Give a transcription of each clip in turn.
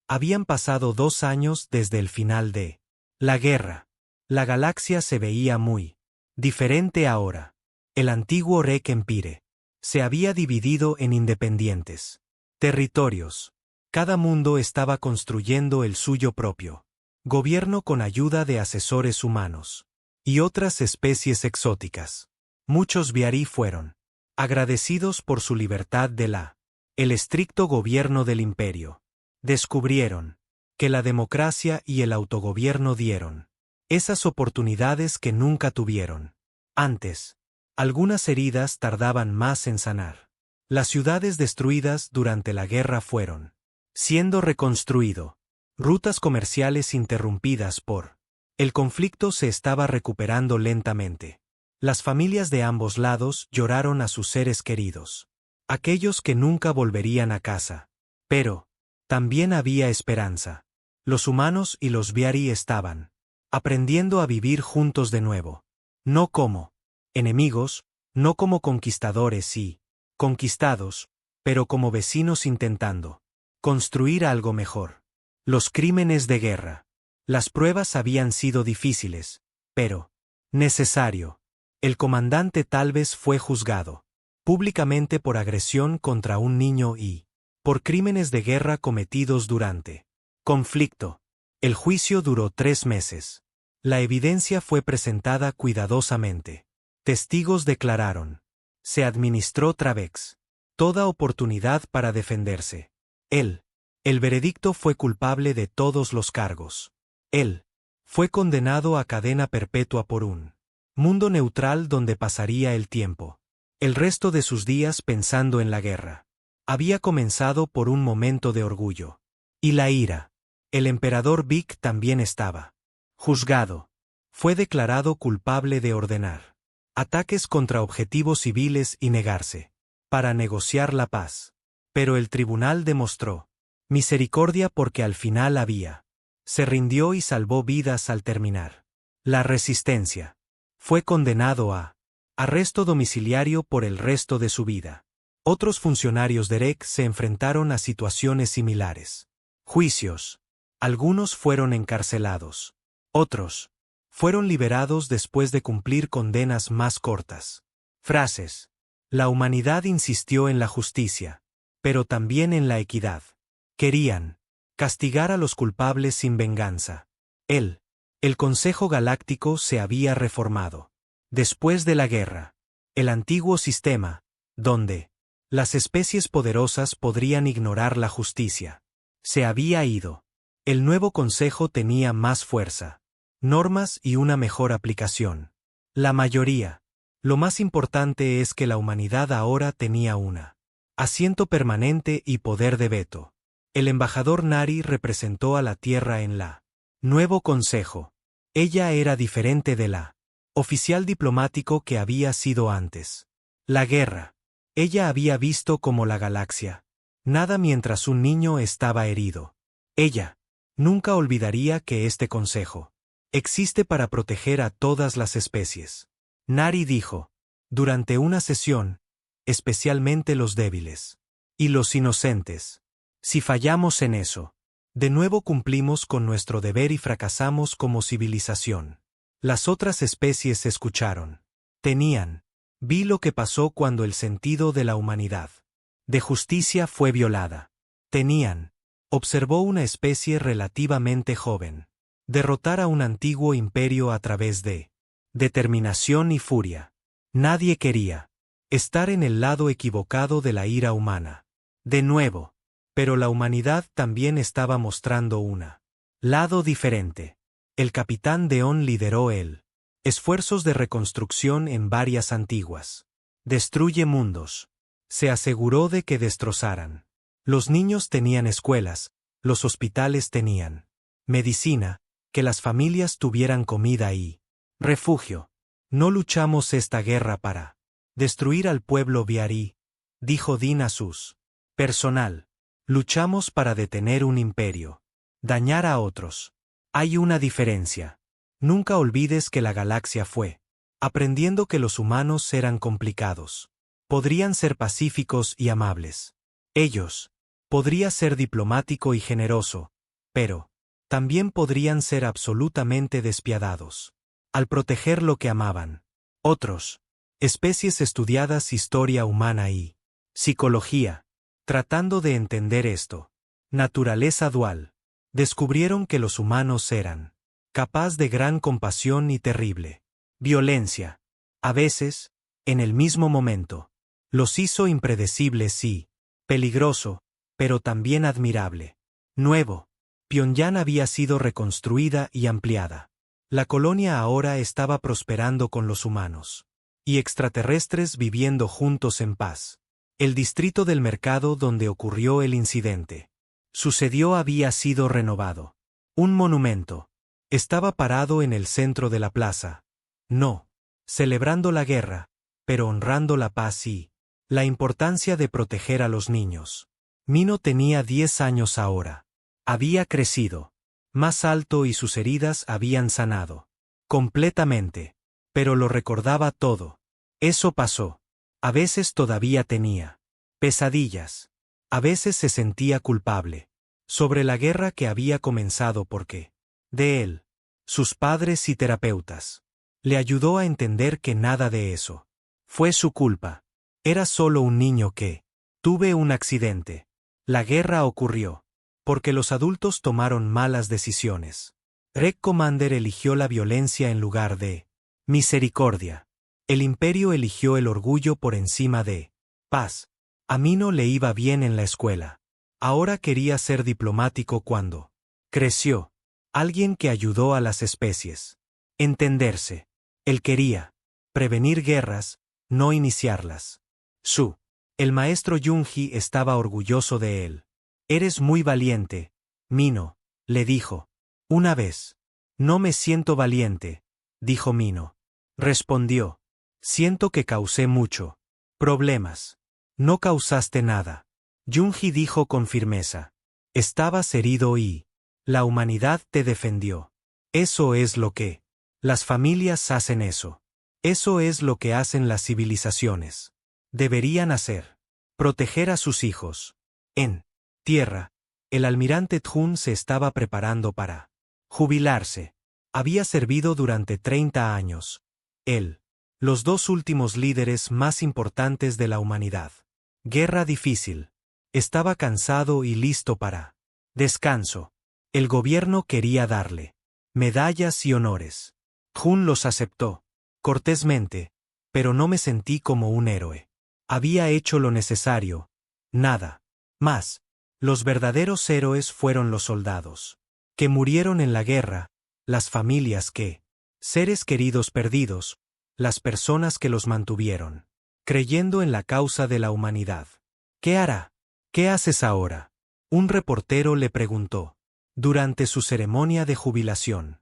Habían pasado 2 años desde el final de la guerra. La galaxia se veía muy diferente ahora. El antiguo Rec Empire se había dividido en independientes territorios. Cada mundo estaba construyendo el suyo propio gobierno con ayuda de asesores humanos y otras especies exóticas. Muchos Viari fueron agradecidos por su libertad de el estricto gobierno del imperio. Descubrieron que la democracia y el autogobierno dieron esas oportunidades que nunca tuvieron antes. Algunas heridas tardaban más en sanar. Las ciudades destruidas durante la guerra fueron siendo reconstruido. Rutas comerciales interrumpidas por el conflicto se estaba recuperando lentamente. Las familias de ambos lados lloraron a sus seres queridos, aquellos que nunca volverían a casa. Pero también había esperanza. Los humanos y los Viari estaban aprendiendo a vivir juntos de nuevo. No como enemigos, no como conquistadores y conquistados, pero como vecinos intentando construir algo mejor. Los crímenes de guerra. Las pruebas habían sido difíciles, pero necesario. El comandante tal vez fue juzgado públicamente por agresión contra un niño y por crímenes de guerra cometidos durante conflicto. El juicio duró 3 meses. La evidencia fue presentada cuidadosamente. Testigos declararon. Se administró Travex. Toda oportunidad para defenderse. El veredicto fue culpable de todos los cargos. Él fue condenado a cadena perpetua por un mundo neutral donde pasaría el tiempo. El resto de sus días pensando en la guerra. Había comenzado por un momento de orgullo. Y la ira. El emperador Vic también estaba juzgado. Fue declarado culpable de ordenar ataques contra objetivos civiles y negarse para negociar la paz. Pero el tribunal demostró misericordia porque al final se rindió y salvó vidas al terminar. La resistencia. Fue condenado a arresto domiciliario por el resto de su vida. Otros funcionarios de REC se enfrentaron a situaciones similares. Juicios. Algunos fueron encarcelados. Otros fueron liberados después de cumplir condenas más cortas. Frases. La humanidad insistió en la justicia, pero también en la equidad. Querían castigar a los culpables sin venganza. El Consejo Galáctico se había reformado. Después de la guerra, el antiguo sistema, donde las especies poderosas podrían ignorar la justicia, se había ido. El nuevo Consejo tenía más fuerza, normas y una mejor aplicación. La mayoría. Lo más importante es que la humanidad ahora tenía una asiento permanente y poder de veto. El embajador Nari representó a la Tierra en la nuevo Consejo. Ella era diferente de la oficial diplomático que había sido antes. La guerra. Ella había visto como la galaxia. Nada mientras un niño estaba herido. Ella nunca olvidaría que este consejo existe para proteger a todas las especies. Nari dijo, durante una sesión, especialmente los débiles y los inocentes. Si fallamos en eso, de nuevo cumplimos con nuestro deber y fracasamos como civilización. Las otras especies escucharon. Vi lo que pasó cuando el sentido de la humanidad de justicia fue violada. Observó una especie relativamente joven derrotar a un antiguo imperio a través de determinación y furia. Nadie quería estar en el lado equivocado de la ira humana. De nuevo. Pero la humanidad también estaba mostrando un lado diferente. El capitán Deón lideró esfuerzos de reconstrucción en varias antiguas. Destruye mundos. Se aseguró de que destrozaran. Los niños tenían escuelas, los hospitales tenían medicina, que las familias tuvieran comida y refugio. No luchamos esta guerra para destruir al pueblo Viari, dijo Din a sus personal. Luchamos para detener un imperio. Dañar a otros. Hay una diferencia. Nunca olvides que la galaxia fue aprendiendo que los humanos eran complicados. Podrían ser pacíficos y amables. Ellos. Podría ser diplomático y generoso, pero también podrían ser absolutamente despiadados. Al proteger lo que amaban. Otros. Especies estudiadas historia humana y psicología. Tratando de entender esto. Naturaleza dual. Descubrieron que los humanos eran capaz de gran compasión y terrible violencia. A veces, en el mismo momento. Los hizo impredecibles y peligroso, pero también admirable. Nuevo. Pyongyang había sido reconstruida y ampliada. La colonia ahora estaba prosperando con los humanos y extraterrestres viviendo juntos en paz. El distrito del mercado donde ocurrió el incidente sucedió había sido renovado. Un monumento estaba parado en el centro de la plaza. No celebrando la guerra, pero honrando la paz y la importancia de proteger a los niños. Mino tenía 10 años ahora. Había crecido más alto y sus heridas habían sanado completamente, pero lo recordaba todo. Eso pasó. A veces todavía tenía pesadillas. A veces se sentía culpable sobre la guerra que había comenzado porque de él, sus padres y terapeutas, le ayudó a entender que nada de eso fue su culpa. Era solo un niño que tuve un accidente. La guerra ocurrió porque los adultos tomaron malas decisiones. Red Commander eligió la violencia en lugar de misericordia. El imperio eligió el orgullo por encima de paz. A Mino le iba bien en la escuela. Ahora quería ser diplomático cuando creció. Alguien que ayudó a las especies. Entenderse. Él quería prevenir guerras, no iniciarlas. El maestro Junji estaba orgulloso de él. Eres muy valiente, Mino, le dijo. Una vez. No me siento valiente, dijo Mino. Respondió. Siento que causé mucho problemas. No causaste nada. Junji dijo con firmeza. Estabas herido y la humanidad te defendió. Eso es lo que las familias hacen eso. Eso es lo que hacen las civilizaciones. Deberían hacer. Proteger a sus hijos. En tierra, el almirante Tjun se estaba preparando para jubilarse. Había servido durante 30 años. Él. Los dos últimos líderes más importantes de la humanidad. Guerra difícil. Estaba cansado y listo para descanso. El gobierno quería darle medallas y honores. Tjun los aceptó cortésmente, pero no me sentí como un héroe. Había hecho lo necesario. Nada más. Los verdaderos héroes fueron los soldados que murieron en la guerra, las familias que, seres queridos perdidos, las personas que los mantuvieron, creyendo en la causa de la humanidad. ¿Qué hará? ¿Qué haces ahora? Un reportero le preguntó. Durante su ceremonia de jubilación.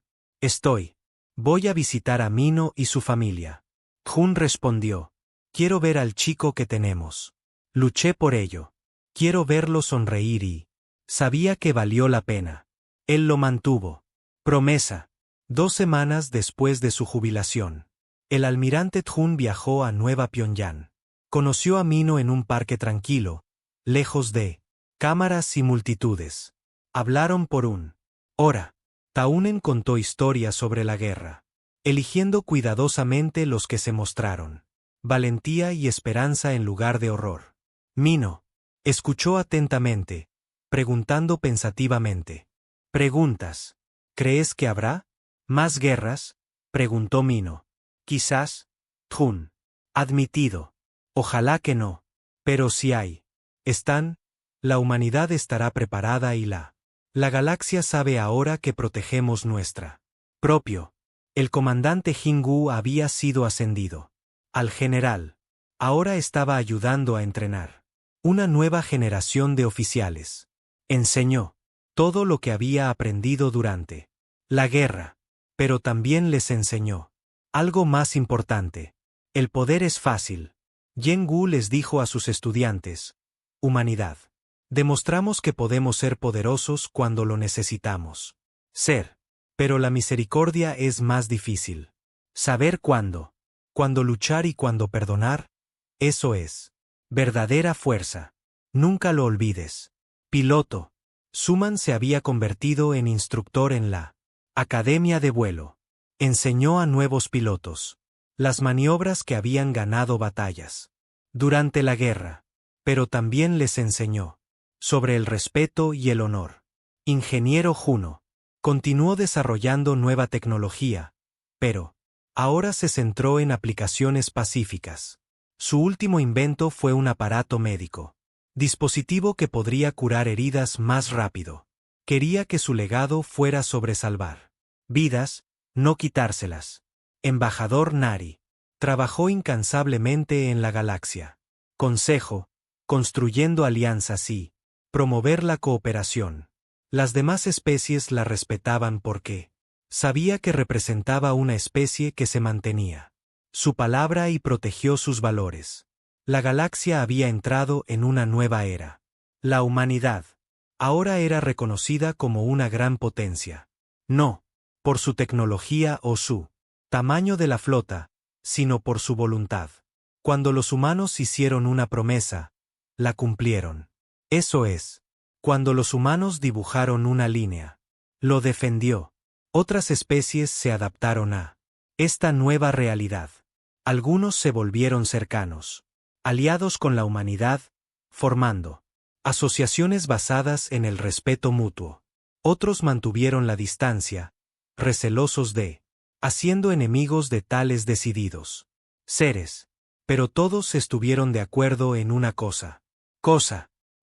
Voy a visitar a Mino y su familia. Tjun respondió. Quiero ver al chico que tenemos. Luché por ello. Quiero verlo sonreír y sabía que valió la pena. Él lo mantuvo. Promesa. 2 semanas después de su jubilación. El almirante Tjun viajó a Nueva Pyongyang. Conoció a Mino en un parque tranquilo, lejos de cámaras y multitudes. Hablaron por un hora. Taunen contó historias sobre la guerra, eligiendo cuidadosamente los que se mostraron valentía y esperanza en lugar de horror. Mino escuchó atentamente, preguntando pensativamente. ¿Preguntas? ¿Crees que habrá más guerras? Preguntó Mino. Quizás. Tjun. Admitido. Ojalá que no. Pero si hay. La humanidad estará preparada y la galaxia sabe ahora que protegemos nuestra propio. El comandante Jingu había sido ascendido al general. Ahora estaba ayudando a entrenar una nueva generación de oficiales. Enseñó todo lo que había aprendido durante la guerra, pero también les enseñó algo más importante. El poder es fácil. Yengu les dijo a sus estudiantes. Humanidad. Demostramos que podemos ser poderosos cuando lo necesitamos. Pero la misericordia es más difícil. Saber cuándo. Cuándo luchar y cuándo perdonar. Eso es verdadera fuerza. Nunca lo olvides. Piloto. Suman se había convertido en instructor en la Academia de Vuelo. Enseñó a nuevos pilotos las maniobras que habían ganado batallas durante la guerra, pero también les enseñó sobre el respeto y el honor. Ingeniero Juno continuó desarrollando nueva tecnología, pero ahora se centró en aplicaciones pacíficas. Su último invento fue un aparato médico, dispositivo que podría curar heridas más rápido. Quería que su legado fuera sobre salvar vidas, no quitárselas. Embajador Nari trabajó incansablemente en la galaxia. Consejo, construyendo alianzas y promover la cooperación. Las demás especies la respetaban porque sabía que representaba una especie que se mantenía su palabra y protegió sus valores. La galaxia había entrado en una nueva era. La humanidad ahora era reconocida como una gran potencia. No por su tecnología o su tamaño de la flota, sino por su voluntad. Cuando los humanos hicieron una promesa, la cumplieron. Eso es, cuando los humanos dibujaron una línea, lo defendió. Otras especies se adaptaron a esta nueva realidad. Algunos se volvieron cercanos, aliados con la humanidad, formando asociaciones basadas en el respeto mutuo. Otros mantuvieron la distancia, recelosos haciendo enemigos de tales decididos seres. Pero todos estuvieron de acuerdo en una cosa.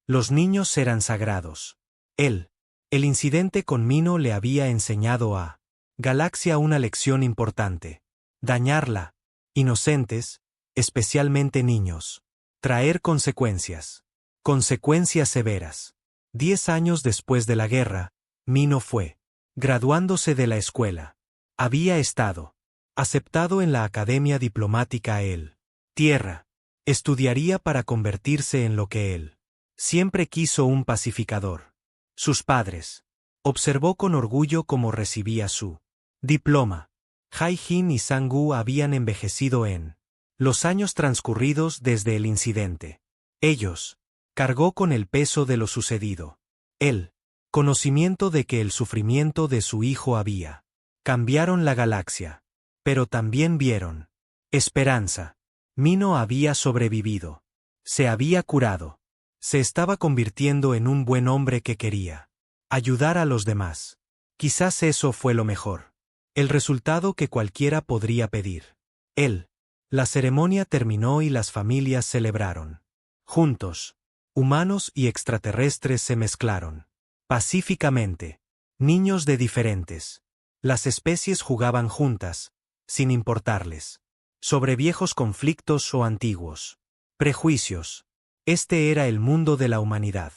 Los niños eran sagrados. El incidente con Mino le había enseñado a Galaxia una lección importante. Dañarla, inocentes, especialmente niños. Traer consecuencias. Consecuencias severas. 10 años después de la guerra, Mino fue graduándose de la escuela. Había estado aceptado en la Academia Diplomática Tierra. Estudiaría para convertirse en lo que él siempre quiso, un pacificador. Sus padres. Observó con orgullo cómo recibía su diploma. Hai-Jin y Sang-Gu habían envejecido en los años transcurridos desde el incidente. Ellos cargó con el peso de lo sucedido. El conocimiento de que el sufrimiento de su hijo había cambiaron la galaxia. Pero también vieron esperanza. Mino había sobrevivido. Se había curado. Se estaba convirtiendo en un buen hombre que quería ayudar a los demás. Quizás eso fue lo mejor. El resultado que cualquiera podría pedir. La ceremonia terminó y las familias celebraron. Juntos, humanos y extraterrestres se mezclaron. Pacíficamente. Niños de diferentes. Las especies jugaban juntas, sin importarles. Sobre viejos conflictos o antiguos prejuicios. Este era el mundo de la humanidad.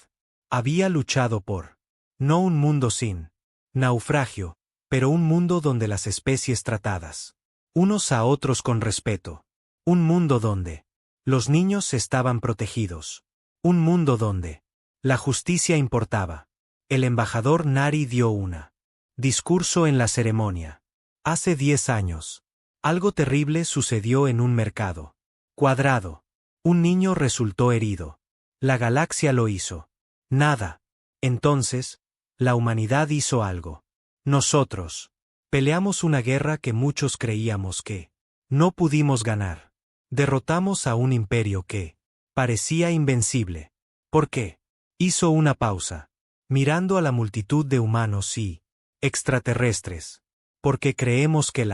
Había luchado por no un mundo sin naufragio, pero un mundo donde las especies tratadas unos a otros con respeto. Un mundo donde los niños estaban protegidos. Un mundo donde la justicia importaba. El embajador Nari dio una discurso en la ceremonia. Hace 10 años. Algo terrible sucedió en un mercado cuadrado. Un niño resultó herido. La galaxia lo hizo. Nada. Entonces, la humanidad hizo algo. Nosotros peleamos una guerra que muchos creíamos que no pudimos ganar. Derrotamos a un imperio que parecía invencible. ¿Por qué? Hizo una pausa, mirando a la multitud de humanos y extraterrestres. Porque creemos que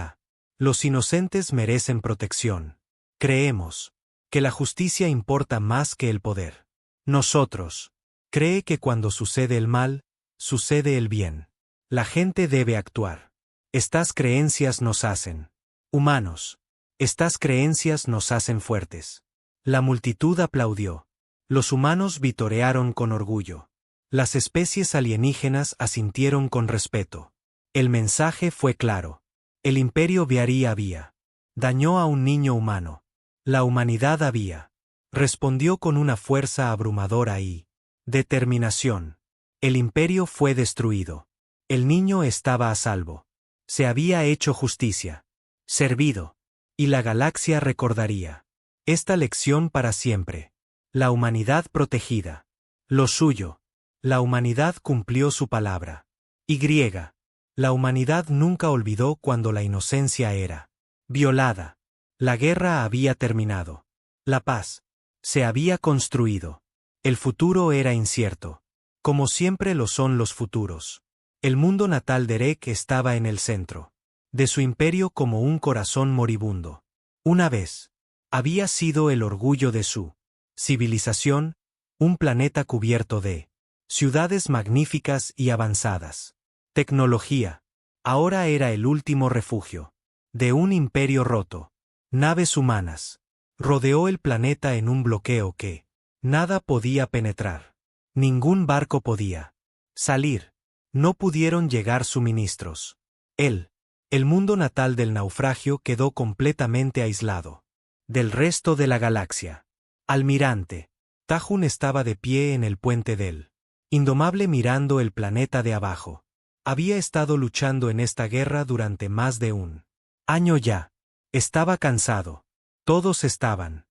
los inocentes merecen protección. Creemos que la justicia importa más que el poder. Nosotros cree que cuando sucede el mal, sucede el bien. La gente debe actuar. Estas creencias nos hacen humanos. Estas creencias nos hacen fuertes. La multitud aplaudió. Los humanos vitorearon con orgullo. Las especies alienígenas asintieron con respeto. El mensaje fue claro. El imperio Viari había dañó a un niño humano. La humanidad había respondió con una fuerza abrumadora y determinación. El imperio fue destruido. El niño estaba a salvo. Se había hecho justicia. Servido. Y la galaxia recordaría esta lección para siempre. La humanidad protegida. Lo suyo La humanidad cumplió su palabra. Y. La humanidad nunca olvidó cuando la inocencia era violada. La guerra había terminado. La paz se había construido. El futuro era incierto. Como siempre lo son los futuros. El mundo natal de Erek estaba en el centro de su imperio como un corazón moribundo. Una vez había sido el orgullo de su civilización, un planeta cubierto de ciudades magníficas y avanzadas. Tecnología. Ahora era el último refugio de un imperio roto. Naves humanas. Rodeó el planeta en un bloqueo que nada podía penetrar. Ningún barco podía salir. No pudieron llegar suministros. El mundo natal del naufragio quedó completamente aislado del resto de la galaxia. Almirante Tahun estaba de pie en el puente del Indomable mirando el planeta de abajo. Había estado luchando en esta guerra durante más de un año ya. Estaba cansado. Todos estaban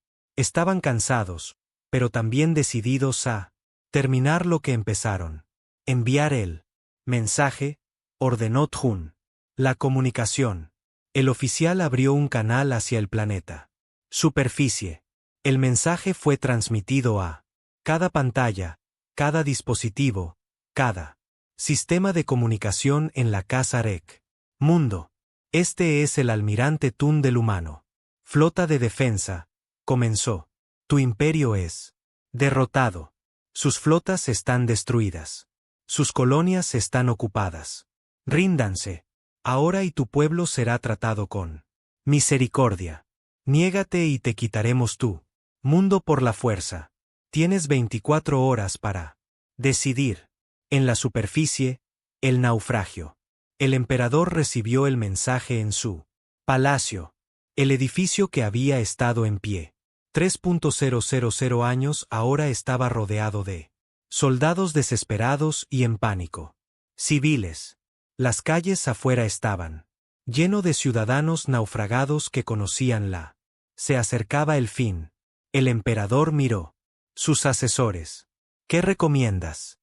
cansados, pero también decididos a terminar lo que empezaron. Enviar el mensaje, ordenó Thun. La comunicación. El oficial abrió un canal hacia el planeta. Superficie. El mensaje fue transmitido a cada pantalla, cada dispositivo, cada sistema de comunicación en la casa Erek. Mundo. Este es el almirante Thun del humano. Flota de defensa. Comenzó. Tu imperio es derrotado. Sus flotas están destruidas. Sus colonias están ocupadas. Ríndanse. Ahora y tu pueblo será tratado con misericordia. Niégate y te quitaremos tú. Mundo por la fuerza. Tienes 24 horas para decidir. En la superficie, el naufragio. El emperador recibió el mensaje en su palacio. El edificio que había estado en pie 3.000 años ahora estaba rodeado de soldados desesperados y en pánico. Civiles. Las calles afuera estaban lleno de ciudadanos naufragados que conocían la. Se acercaba el fin. El emperador miró. Sus asesores. ¿Qué recomiendas?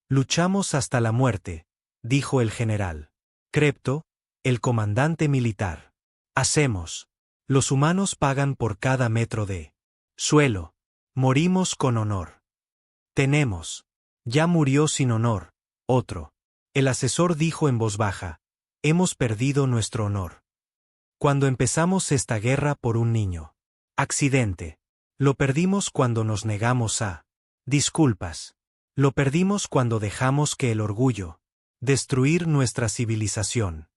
Luchamos hasta la muerte, dijo el general Crepto, el comandante militar. Hacemos. Los humanos pagan por cada metro de suelo. Morimos con honor. Tenemos. Ya murió sin honor, otro. El asesor dijo en voz baja, hemos perdido nuestro honor. Cuando empezamos esta guerra por un niño. Accidente. Lo perdimos cuando nos negamos a. Disculpas. Lo perdimos cuando dejamos que el orgullo. Destruir nuestra civilización.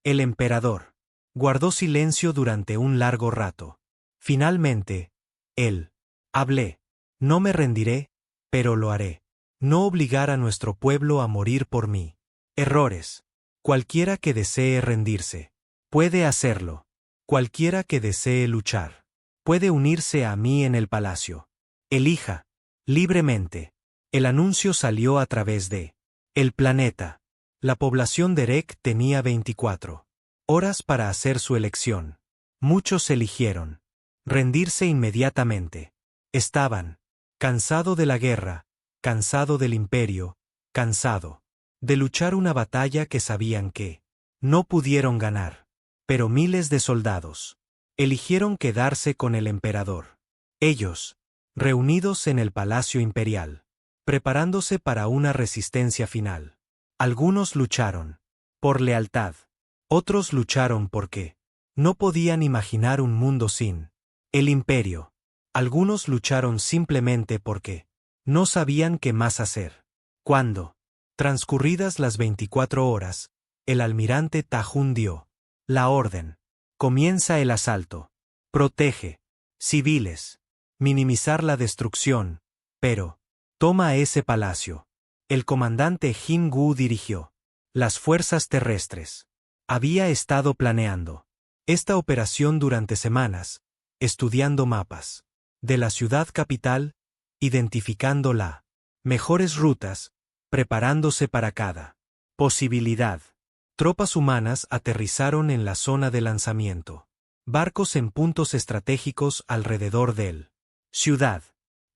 El emperador. Guardó silencio durante un largo rato. Finalmente, él. Hablé. No me rendiré, pero lo haré. No obligar a nuestro pueblo a morir por mí. Errores. Cualquiera que desee rendirse. Puede hacerlo. Cualquiera que desee luchar. Puede unirse a mí en el palacio. Elija. Libremente. El anuncio salió a través de el planeta. La población de Erek tenía 24 horas para hacer su elección. Muchos eligieron rendirse inmediatamente. Estaban cansado de la guerra, cansado del imperio, cansado de luchar una batalla que sabían que no pudieron ganar. Pero miles de soldados eligieron quedarse con el emperador. Ellos, reunidos en el palacio imperial, preparándose para una resistencia final. Algunos lucharon por lealtad. Otros lucharon porque no podían imaginar un mundo sin el imperio. Algunos lucharon simplemente porque no sabían qué más hacer. Cuando, transcurridas las 24 horas, el almirante Tahun dio la orden. Comienza el asalto. Protege. Civiles. Minimizar la destrucción. Pero, toma ese palacio. El comandante Jin Gu dirigió las fuerzas terrestres. Había estado planeando esta operación durante semanas, estudiando mapas de la ciudad capital, identificando las mejores rutas, preparándose para cada posibilidad. Tropas humanas aterrizaron en la zona de lanzamiento. Barcos en puntos estratégicos alrededor del ciudad.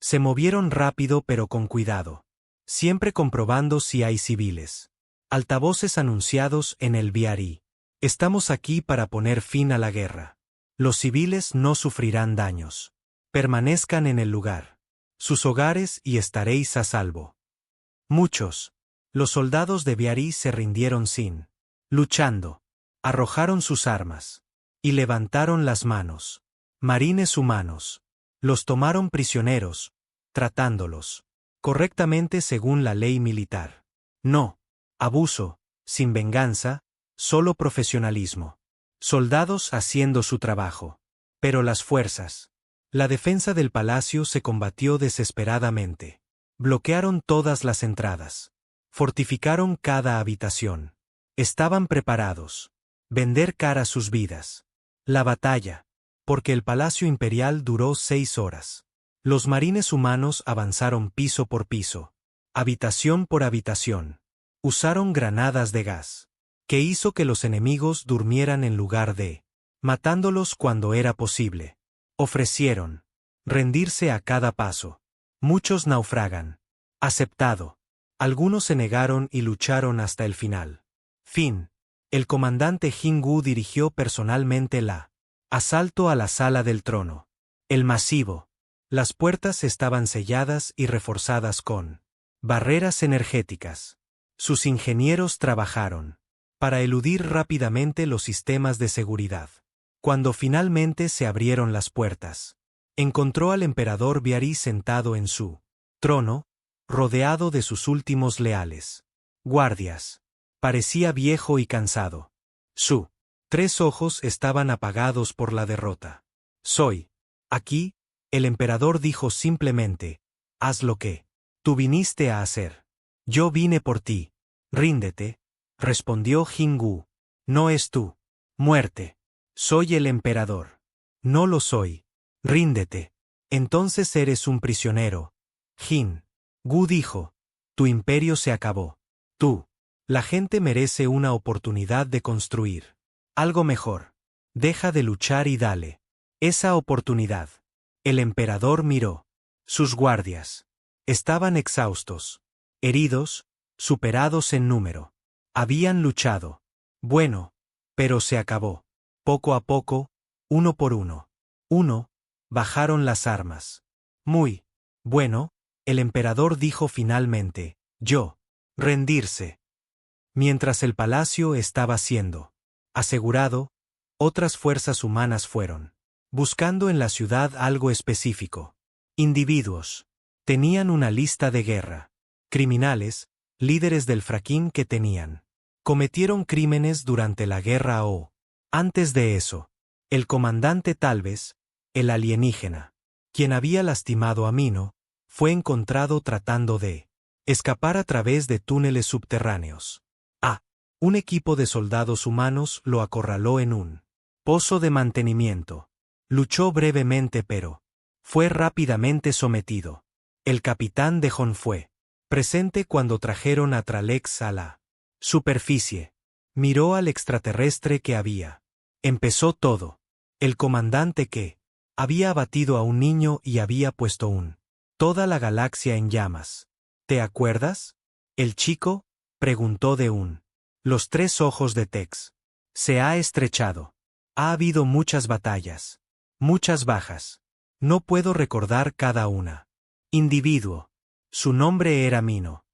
Se movieron rápido pero con cuidado. siempre comprobando si hay civiles. Altavoces anunciados en el Biarí. Estamos aquí para poner fin a la guerra. Los civiles no sufrirán daños. Permanezcan en el lugar. Sus hogares y estaréis a salvo. Muchos. Los soldados de Biarí se rindieron luchando. Arrojaron sus armas. Y levantaron las manos. Marines humanos. Los tomaron prisioneros, tratándolos correctamente según la ley militar. No abuso, sin venganza, solo profesionalismo. Soldados haciendo su trabajo. Pero las fuerzas. La defensa del palacio se combatió desesperadamente. Bloquearon todas las entradas. Fortificaron cada habitación. Estaban preparados. Vender cara sus vidas. La batalla. Porque el palacio imperial duró 6 horas. Los marines humanos avanzaron piso por piso. Habitación por habitación. Usaron granadas de gas. Que hizo que los enemigos durmieran en lugar de matándolos cuando era posible. Ofrecieron rendirse a cada paso. Muchos naufragan. Aceptado. Algunos se negaron y lucharon hasta el final. Fin. El comandante Jingu dirigió personalmente la asalto a la sala del trono. El masivo. Las puertas estaban selladas y reforzadas con barreras energéticas. Sus ingenieros trabajaron para eludir rápidamente los sistemas de seguridad. Cuando finalmente se abrieron las puertas, encontró al emperador Biarí sentado en su trono, rodeado de sus últimos leales guardias. Parecía viejo y cansado. Sus 3 ojos estaban apagados por la derrota. Soy aquí, el emperador dijo simplemente, haz lo que tú viniste a hacer. Yo vine por ti. Ríndete, respondió Jingu. No es tú. Muerte. Soy el emperador. No lo soy. Ríndete. Entonces eres un prisionero. Jingu dijo. Tu imperio se acabó. Tú. La gente merece una oportunidad de construir algo mejor. Deja de luchar y dale esa oportunidad. El emperador miró. Sus guardias estaban exhaustos, heridos, superados en número. Habían luchado. Bueno, pero se acabó. Poco a poco, uno por uno. Bajaron las armas. Muy bueno, el emperador dijo finalmente, yo, rendirse. Mientras el palacio estaba siendo asegurado, otras fuerzas humanas fueron buscando en la ciudad algo específico. Individuos. Tenían una lista de guerra. Criminales, líderes del fraquín que cometieron crímenes durante la guerra o, antes de eso, el comandante tal vez, el alienígena, quien había lastimado a Mino, fue encontrado tratando de escapar a través de túneles subterráneos. Un equipo de soldados humanos lo acorraló en un pozo de mantenimiento. Luchó brevemente pero fue rápidamente sometido. El capitán de Jon fue presente cuando trajeron a Tralex a la superficie. Miró al extraterrestre que había. Empezó todo. El comandante que había abatido a un niño y había puesto toda la galaxia en llamas. ¿Te acuerdas? El chico preguntó los 3 ojos de Tex. Se ha estrechado. Ha habido muchas batallas. Muchas bajas. No puedo recordar cada una. Individuo. Su nombre era Mino.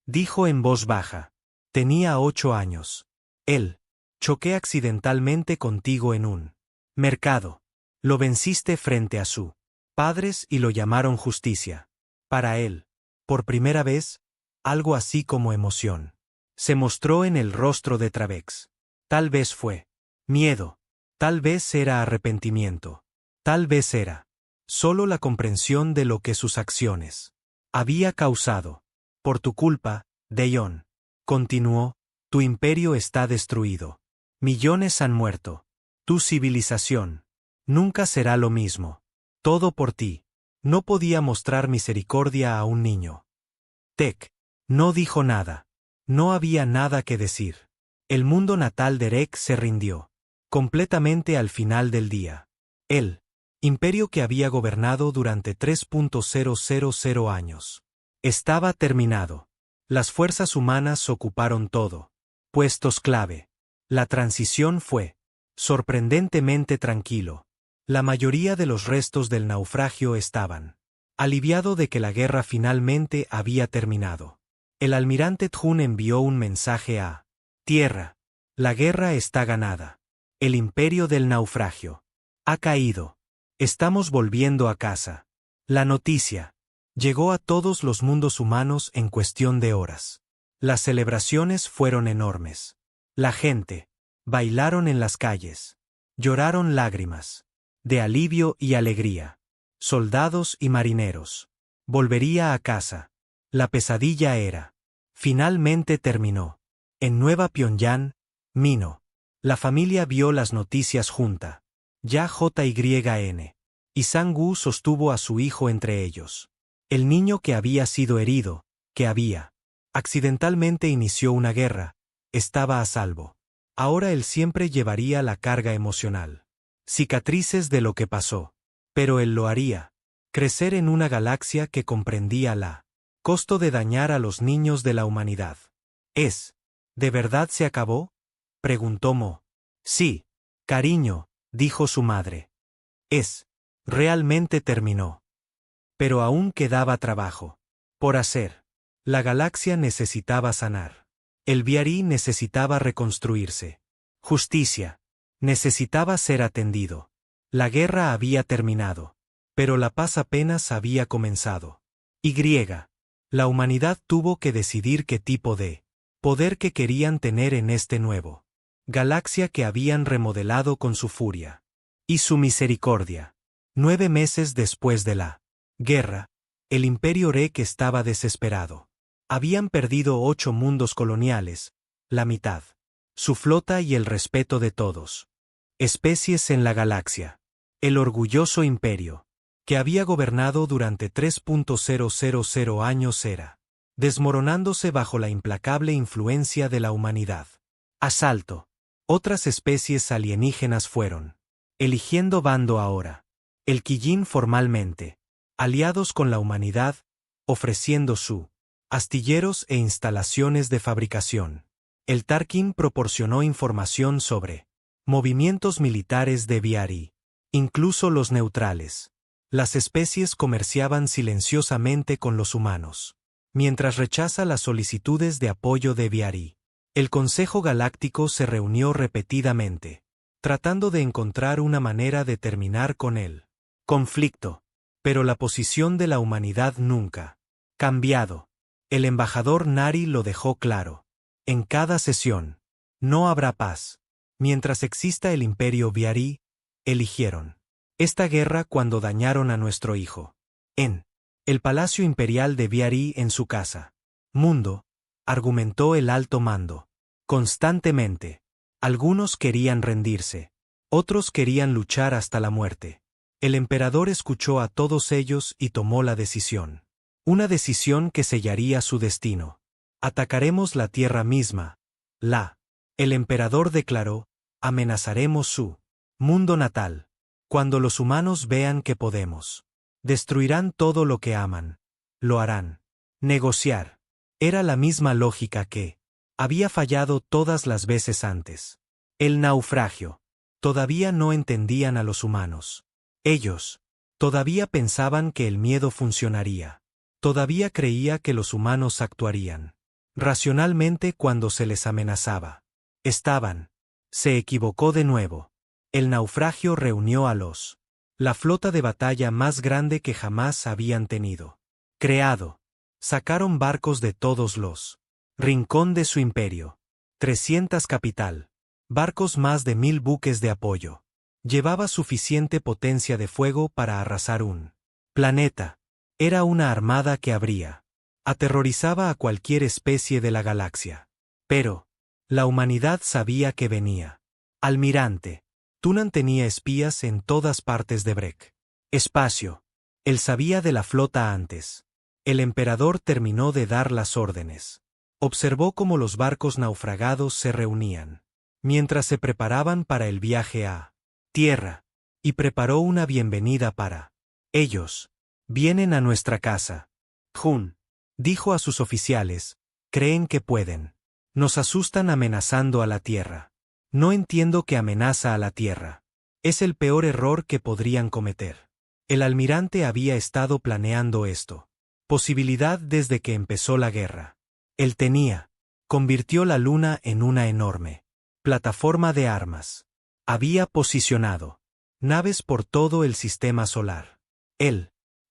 Dijo en voz baja. Tenía 8 años. Él. Choqué accidentalmente contigo en un mercado. Lo venciste frente a sus padres y lo llamaron justicia. Para él, por primera vez, algo así como emoción se mostró en el rostro de Travex. Tal vez fue miedo. Tal vez era arrepentimiento. Tal vez era solo la comprensión de lo que sus acciones había causado. Por tu culpa, Dayon. Continuó, tu imperio está destruido. Millones han muerto. Tu civilización nunca será lo mismo. Todo por ti. No podía mostrar misericordia a un niño. Tech no dijo nada. No había nada que decir. El mundo natal de Rek se rindió completamente al final del día. El imperio que había gobernado durante 3.000 años Estaba terminado. Las fuerzas humanas ocuparon todo. Puestos clave. La transición fue sorprendentemente tranquilo. La mayoría de los restos del naufragio estaban aliviado de que la guerra finalmente había terminado. El almirante Tjun envió un mensaje a tierra. La guerra está ganada. El imperio del naufragio ha caído. Estamos volviendo a casa. La noticia llegó a todos los mundos humanos en cuestión de horas. Las celebraciones fueron enormes. La gente bailaron en las calles. Lloraron lágrimas de alivio y alegría. Soldados y marineros. Volvería a casa. La pesadilla era. Finalmente terminó. En Nueva Pyongyang, Mino. La familia vio las noticias junta. Ya JYN. Y Sang-woo sostuvo a su hijo entre ellos. El niño que había sido herido, que había accidentalmente inició una guerra, estaba a salvo. Ahora él siempre llevaría la carga emocional. Cicatrices de lo que pasó. Pero él lo haría. Crecer en una galaxia que comprendía la costo de dañar a los niños de la humanidad. ¿De verdad se acabó? Preguntó Mo. Sí, cariño, dijo su madre. Realmente terminó. Pero aún quedaba trabajo por hacer. La galaxia necesitaba sanar. El BRI necesitaba reconstruirse. Justicia necesitaba ser atendido. La guerra había terminado. Pero la paz apenas había comenzado. La humanidad tuvo que decidir qué tipo de poder que querían tener en este nuevo galaxia que habían remodelado con su furia y su misericordia. 9 meses después de la guerra, el Imperio Rek estaba desesperado. Habían perdido 8 mundos coloniales, la mitad, su flota y el respeto de todos. Especies en la galaxia. El orgulloso imperio, que había gobernado durante 3.000 años era desmoronándose bajo la implacable influencia de la humanidad. Asalto. Otras especies alienígenas fueron eligiendo bando ahora. El Kijin formalmente aliados con la humanidad, ofreciendo su astilleros e instalaciones de fabricación. El Tarkin proporcionó información sobre movimientos militares de BRI, incluso los neutrales. Las especies comerciaban silenciosamente con los humanos, mientras rechaza las solicitudes de apoyo de BRI. El Consejo Galáctico se reunió repetidamente, tratando de encontrar una manera de terminar con el conflicto. Pero la posición de la humanidad nunca cambiado. El embajador Nari lo dejó claro. En cada sesión, no habrá paz. Mientras exista el imperio BRI, eligieron esta guerra cuando dañaron a nuestro hijo. En el Palacio Imperial de BRI en su casa. Mundo, argumentó el alto mando. Constantemente. Algunos querían rendirse. Otros querían luchar hasta la muerte. El emperador escuchó a todos ellos y tomó la decisión. Una decisión que sellaría su destino. Atacaremos la tierra misma. El emperador declaró, amenazaremos su mundo natal. Cuando los humanos vean que podemos, destruirán todo lo que aman. Lo harán. Negociar. Era la misma lógica que había fallado todas las veces antes. El naufragio. Todavía no entendían a los humanos. Ellos todavía pensaban que el miedo funcionaría. Todavía creía que los humanos actuarían racionalmente cuando se les amenazaba. Se equivocó de nuevo. El naufragio reunió a la flota de batalla más grande que jamás habían tenido. Sacaron barcos de todos los rincón de su imperio. 300 capital. Barcos más de 1000 buques de apoyo. Llevaba suficiente potencia de fuego para arrasar un planeta. Era una armada que aterrorizaba a cualquier especie de la galaxia. Pero la humanidad sabía que venía. Almirante. Tunan tenía espías en todas partes de Brek. Espacio. Él sabía de la flota antes. El emperador terminó de dar las órdenes. Observó cómo los barcos naufragados se reunían, mientras se preparaban para el viaje a tierra, y preparó una bienvenida para ellos. Vienen a nuestra casa. Jun. Dijo a sus oficiales, creen que pueden. Nos asustan amenazando a la Tierra. No entiendo qué amenaza a la Tierra. Es el peor error que podrían cometer. El almirante había estado planeando esto. Posibilidad desde que empezó la guerra. Él convirtió la luna en una enorme plataforma de armas. Había posicionado naves por todo el sistema solar.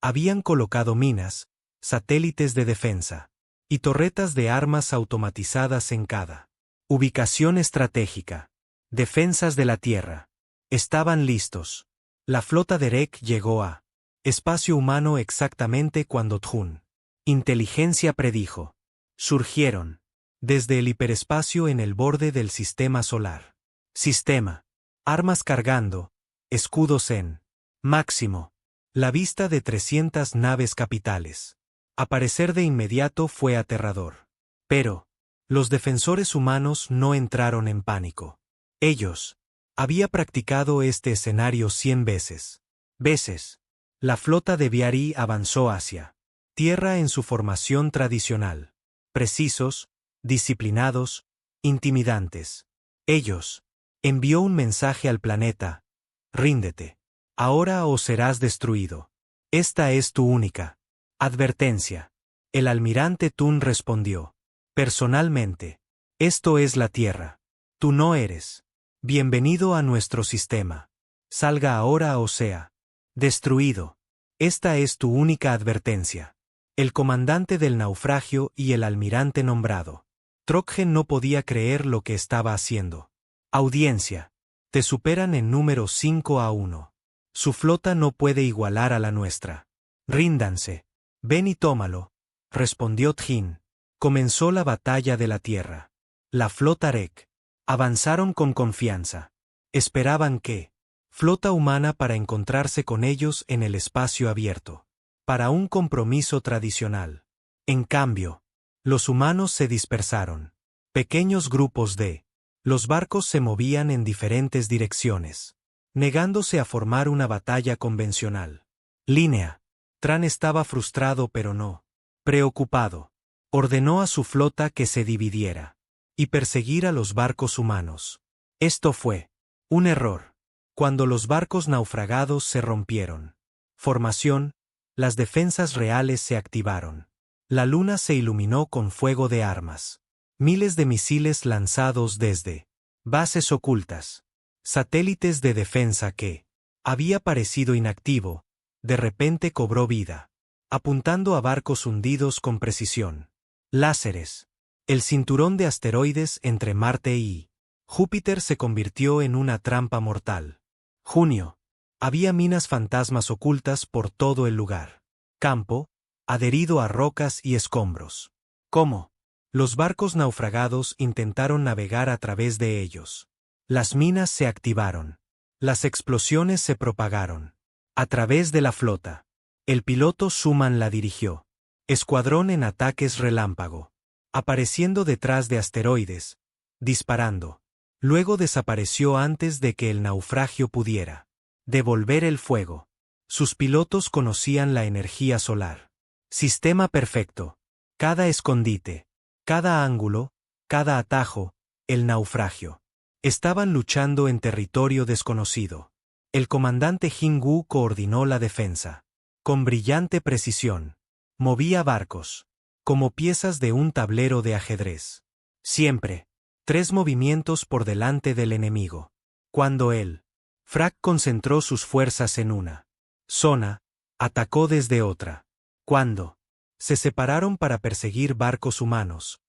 Habían colocado minas, satélites de defensa y torretas de armas automatizadas en cada ubicación estratégica. Defensas de la Tierra. Estaban listos. La flota de Rek llegó a espacio humano exactamente cuando Tjun. Inteligencia predijo. Surgieron desde el hiperespacio en el borde del sistema solar. Sistema. Armas cargando. Escudos en máximo. La vista de 300 naves capitales. Aparecer de inmediato fue aterrador. Pero los defensores humanos no entraron en pánico. Ellos había practicado este escenario 100 veces. La flota de Viari avanzó hacia Tierra en su formación tradicional. Precisos, disciplinados, intimidantes. Ellos envió un mensaje al planeta. Ríndete. Ahora o serás destruido. Esta es tu única advertencia. El almirante Tun respondió. Personalmente. Esto es la Tierra. Tú no eres. Bienvenido a nuestro sistema. Salga ahora o sea destruido. Esta es tu única advertencia. El comandante del naufragio y el almirante nombrado. Trokgen no podía creer lo que estaba haciendo. Audiencia. Te superan en número 5-1. Su flota no puede igualar a la nuestra. Ríndanse. Ven y tómalo, respondió Tjin. Comenzó la batalla de la Tierra. La flota Rek. Avanzaron con confianza. Esperaban que flota humana para encontrarse con ellos en el espacio abierto. Para un compromiso tradicional. En cambio, los humanos se dispersaron. Pequeños grupos de los barcos se movían en diferentes direcciones, negándose a formar una batalla convencional. Línea. Tran estaba frustrado pero no preocupado. Ordenó a su flota que se dividiera y perseguir a los barcos humanos. Esto fue un error. Cuando los barcos naufragados se rompieron. Formación. Las defensas reales se activaron. La luna se iluminó con fuego de armas. Miles de misiles lanzados desde bases ocultas. Satélites de defensa que había parecido inactivo, de repente cobró vida, apuntando a barcos hundidos con precisión. Láseres. El cinturón de asteroides entre Marte y Júpiter se convirtió en una trampa mortal. Junio. Había minas fantasmas ocultas por todo el lugar. Campo, adherido a rocas y escombros. ¿Cómo? Los barcos naufragados intentaron navegar a través de ellos. Las minas se activaron. Las explosiones se propagaron. A través de la flota. El piloto Suman la dirigió. Escuadrón en ataques relámpago. Apareciendo detrás de asteroides. Disparando. Luego desapareció antes de que el naufragio pudiera devolver el fuego. Sus pilotos conocían la energía solar. Sistema perfecto. Cada escondite. Cada ángulo. Cada atajo. El naufragio. Estaban luchando en territorio desconocido. El comandante Jingu coordinó la defensa. Con brillante precisión. Movía barcos. Como piezas de un tablero de ajedrez. Siempre. 3 movimientos por delante del enemigo. Cuando él, Frak concentró sus fuerzas en una zona, atacó desde otra. Cuando se separaron para perseguir barcos humanos,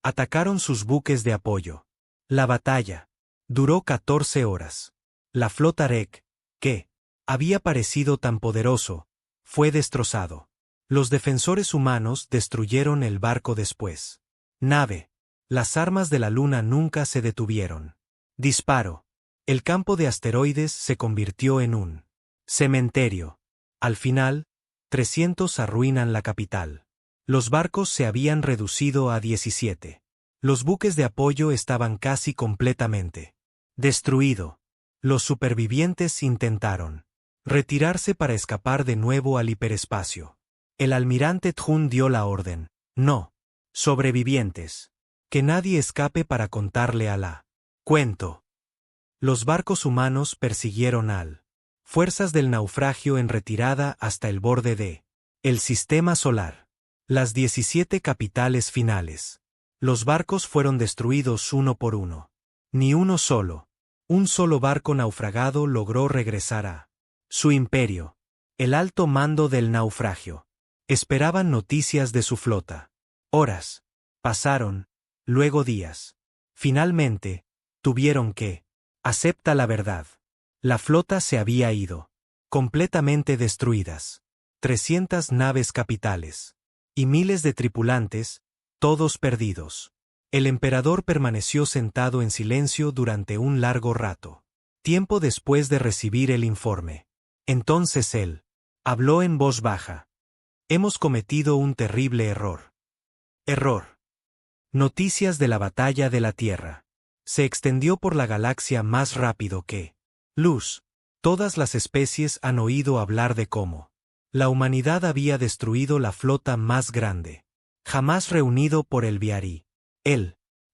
atacaron sus buques de apoyo. La batalla duró 14 horas. La flota Rek, que había parecido tan poderoso, fue destrozado. Los defensores humanos destruyeron el barco después. Nave. Las armas de la luna nunca se detuvieron. Disparo. El campo de asteroides se convirtió en un cementerio. Al final, 300 arruinan la capital. Los barcos se habían reducido a 17. Los buques de apoyo estaban casi completamente destruido. Los supervivientes intentaron retirarse para escapar de nuevo al hiperespacio. El almirante Tjun dio la orden. No. Sobrevivientes. Que nadie escape para contarle a la cuento. Los barcos humanos persiguieron al fuerzas del naufragio en retirada hasta el borde de el sistema solar. Las 17 capitales finales. Los barcos fueron destruidos uno por uno. Ni uno solo. Un solo barco naufragado logró regresar a su imperio. El alto mando del naufragio. Esperaban noticias de su flota. Horas. Pasaron, luego días. Finalmente, tuvieron que acepta la verdad. La flota se había ido. Completamente destruidas. 300 naves capitales. Y miles de tripulantes, todos perdidos. El emperador permaneció sentado en silencio durante un largo rato. Tiempo después de recibir el informe. Entonces él habló en voz baja. Hemos cometido un terrible error. Error. Noticias de la batalla de la Tierra. Se extendió por la galaxia más rápido que luz. Todas las especies han oído hablar de cómo la humanidad había destruido la flota más grande jamás reunido por el Viari.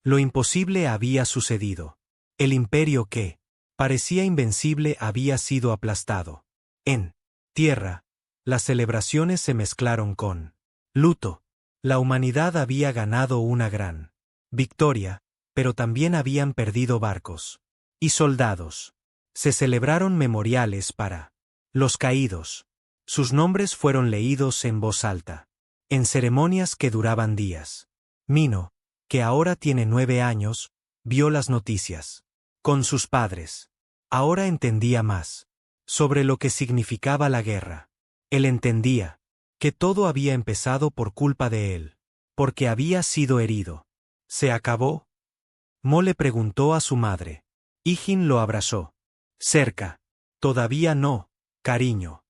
Lo imposible había sucedido. El imperio que parecía invencible había sido aplastado. En tierra, las celebraciones se mezclaron con luto. La humanidad había ganado una gran victoria, pero también habían perdido barcos y soldados. Se celebraron memoriales para los caídos. Sus nombres fueron leídos en voz alta, en ceremonias que duraban días. Mino, que ahora tiene 9 años, vio las noticias con sus padres. Ahora entendía más sobre lo que significaba la guerra. Él entendía que todo había empezado por culpa de él, porque había sido herido. ¿Se acabó? Mo le preguntó a su madre. Ijin lo abrazó. Cerca. Todavía no, cariño.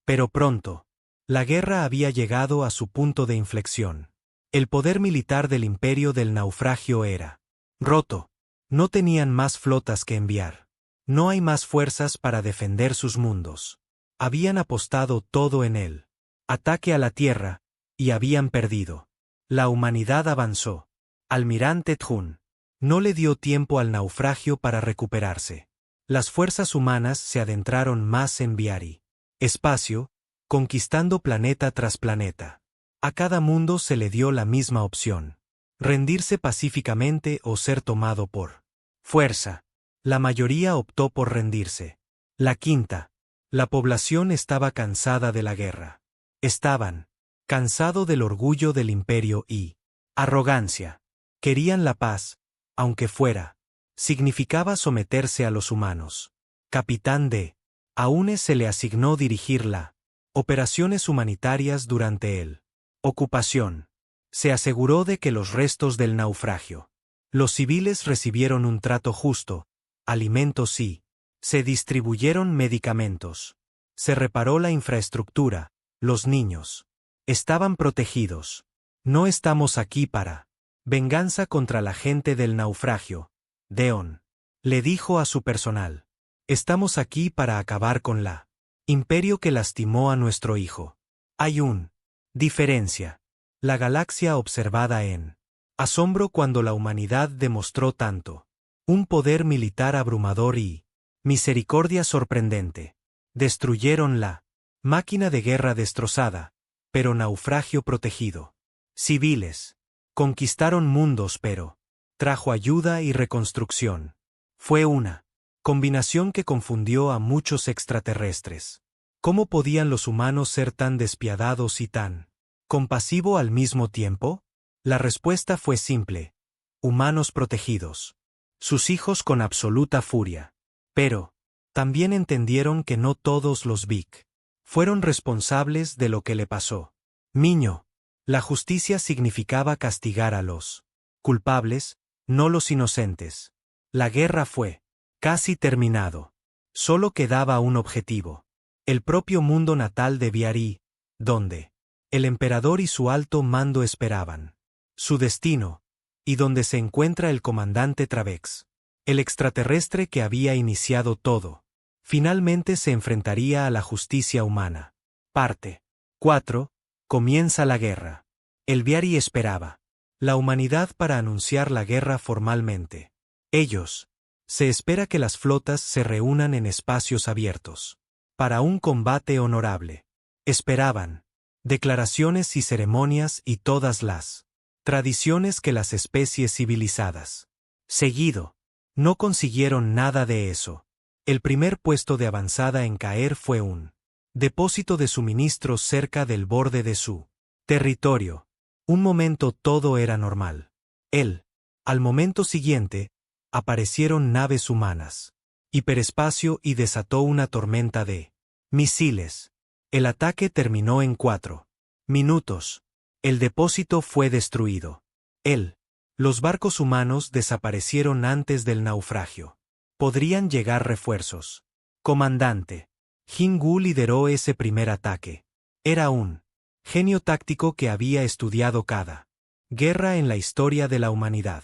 Pero pronto. La guerra había llegado a su punto de inflexión. El poder militar del imperio del naufragio era roto. No tenían más flotas que enviar. No hay más fuerzas para defender sus mundos. Habían apostado todo en él. Ataque a la Tierra, y habían perdido. La humanidad avanzó. Almirante Tjun no le dio tiempo al naufragio para recuperarse. Las fuerzas humanas se adentraron más en Viari. Espacio, conquistando planeta tras planeta. A cada mundo se le dio la misma opción. Rendirse pacíficamente o ser tomado por fuerza. La mayoría optó por rendirse. La quinta. La población estaba cansada de la guerra. Estaban cansado del orgullo del imperio y arrogancia. Querían la paz, aunque fuera. Significaba someterse a los humanos. Capitán D. Aúne se le asignó dirigir la operaciones humanitarias durante el ocupación. Se aseguró de que los restos del naufragio. Los civiles recibieron un trato justo, alimentos y se distribuyeron medicamentos. Se reparó la infraestructura, los niños estaban protegidos. No estamos aquí para venganza contra la gente del naufragio, Deon le dijo a su personal. Estamos aquí para acabar con la imperio que lastimó a nuestro hijo. Hay un diferencia. La galaxia observada en asombro cuando la humanidad demostró tanto. Un poder militar abrumador y misericordia sorprendente. Destruyeron la máquina de guerra destrozada, pero naufragio protegido. Civiles. Conquistaron mundos pero trajo ayuda y reconstrucción. Fue una combinación que confundió a muchos extraterrestres. ¿Cómo podían los humanos ser tan despiadados y tan compasivo al mismo tiempo? La respuesta fue simple. Humanos protegidos. Sus hijos con absoluta furia. Pero también entendieron que no todos los Vic fueron responsables de lo que le pasó. Miño. La justicia significaba castigar a los culpables, no los inocentes. La guerra fue casi terminado. Solo quedaba un objetivo. El propio mundo natal de Viari, donde el emperador y su alto mando esperaban. Su destino, y donde se encuentra el comandante Travex. El extraterrestre que había iniciado todo. Finalmente se enfrentaría a la justicia humana. Parte 4. Comienza la guerra. El Viari esperaba. La humanidad para anunciar la guerra formalmente. Ellos. Se espera que las flotas se reúnan en espacios abiertos. Para un combate honorable. Esperaban. Declaraciones y ceremonias y todas las tradiciones que las especies civilizadas. Seguido. No consiguieron nada de eso. El primer puesto de avanzada en caer fue un depósito de suministros cerca del borde de su territorio. Un momento todo era normal. Al momento siguiente, aparecieron naves humanas. Hiperespacio y desató una tormenta de misiles. El ataque terminó en 4 minutos. El depósito fue destruido. Los barcos humanos desaparecieron antes del naufragio. Podrían llegar refuerzos. Comandante. Jingu lideró ese primer ataque. Era un genio táctico que había estudiado cada guerra en la historia de la humanidad.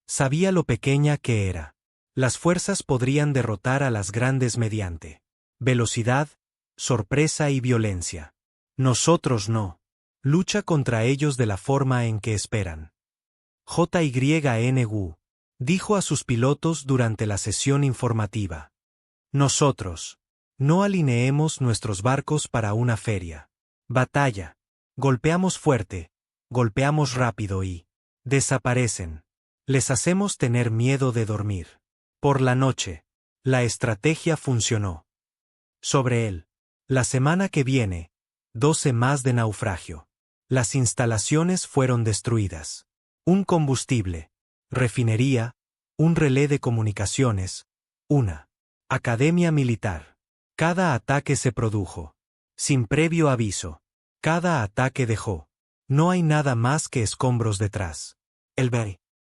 Sabía lo pequeña que era. Las fuerzas podrían derrotar a las grandes mediante velocidad, sorpresa y violencia. Nosotros no. Lucha contra ellos de la forma en que esperan. JYN dijo a sus pilotos durante la sesión informativa. Nosotros no alineemos nuestros barcos para una feria. Batalla. Golpeamos fuerte, golpeamos rápido y desaparecen. Les hacemos tener miedo de dormir. Por la noche. La estrategia funcionó. Sobre él. La semana que viene, 12 más de naufragio. Las instalaciones fueron destruidas. Un combustible. Refinería. Un relé de comunicaciones. Una academia militar. Cada ataque se produjo. Sin previo aviso. Cada ataque dejó. No hay nada más que escombros detrás.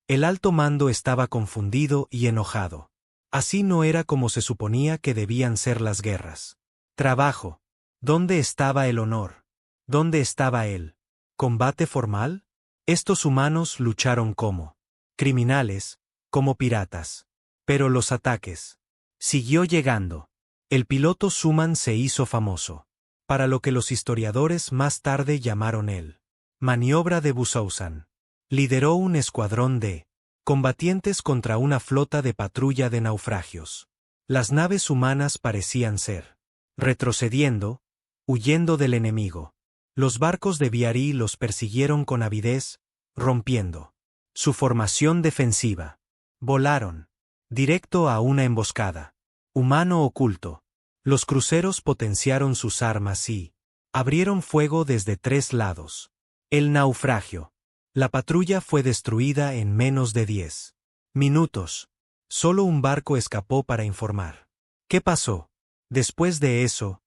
El alto mando estaba confundido y enojado. Así no era como se suponía que debían ser las guerras. Trabajo. ¿Dónde estaba el honor? ¿Dónde estaba el combate formal? Estos humanos lucharon como criminales, como piratas. Pero los ataques. Siguió llegando. El piloto Suman se hizo famoso. Para lo que los historiadores más tarde llamaron el maniobra de Busousan. Lideró un escuadrón de combatientes contra una flota de patrulla de naufragios. Las naves humanas parecían ser retrocediendo, huyendo del enemigo. Los barcos de Viari los persiguieron con avidez, rompiendo su formación defensiva. Volaron directo a una emboscada. Humano oculto. Los cruceros potenciaron sus armas y abrieron fuego desde 3 lados. El naufragio. La patrulla fue destruida en menos de 10 minutos. Solo un barco escapó para informar. ¿Qué pasó? Después de eso,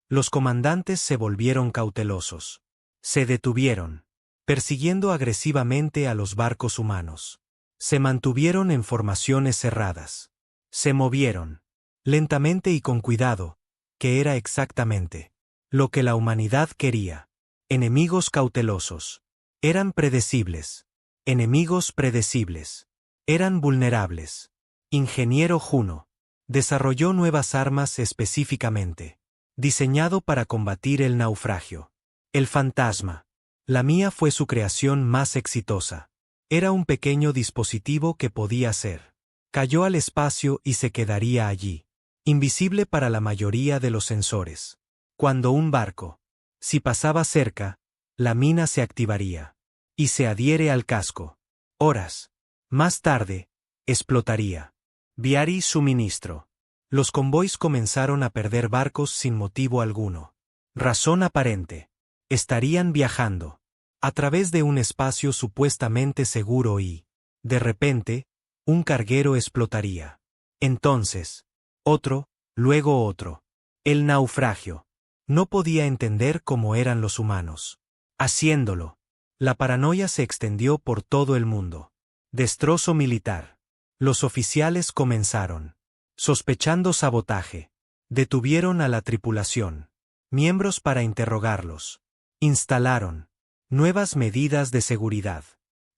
los comandantes se volvieron cautelosos. Se detuvieron, persiguiendo agresivamente a los barcos humanos. Se mantuvieron en formaciones cerradas. Se movieron, lentamente y con cuidado, que era exactamente lo que la humanidad quería. Enemigos cautelosos. Eran predecibles. Enemigos predecibles. Eran vulnerables. Ingeniero Juno. Desarrolló nuevas armas específicamente. Diseñado para combatir el naufragio. El fantasma. La mía fue su creación más exitosa. Era un pequeño dispositivo que podía ser. Cayó al espacio y se quedaría allí. Invisible para la mayoría de los sensores. Cuando un barco, si pasaba cerca, la mina se activaría. Y se adhiere al casco. Horas más tarde, explotaría. Viari suministro. Los convoys comenzaron a perder barcos sin motivo alguno. Razón aparente. Estarían viajando a través de un espacio supuestamente seguro y, de repente, un carguero explotaría. Entonces, otro, luego otro. El naufragio. No podía entender cómo eran los humanos. Haciéndolo. La paranoia se extendió por todo el mundo. Destrozo militar. Los oficiales comenzaron. Sospechando sabotaje. Detuvieron a la tripulación. Miembros para interrogarlos. Instalaron nuevas medidas de seguridad.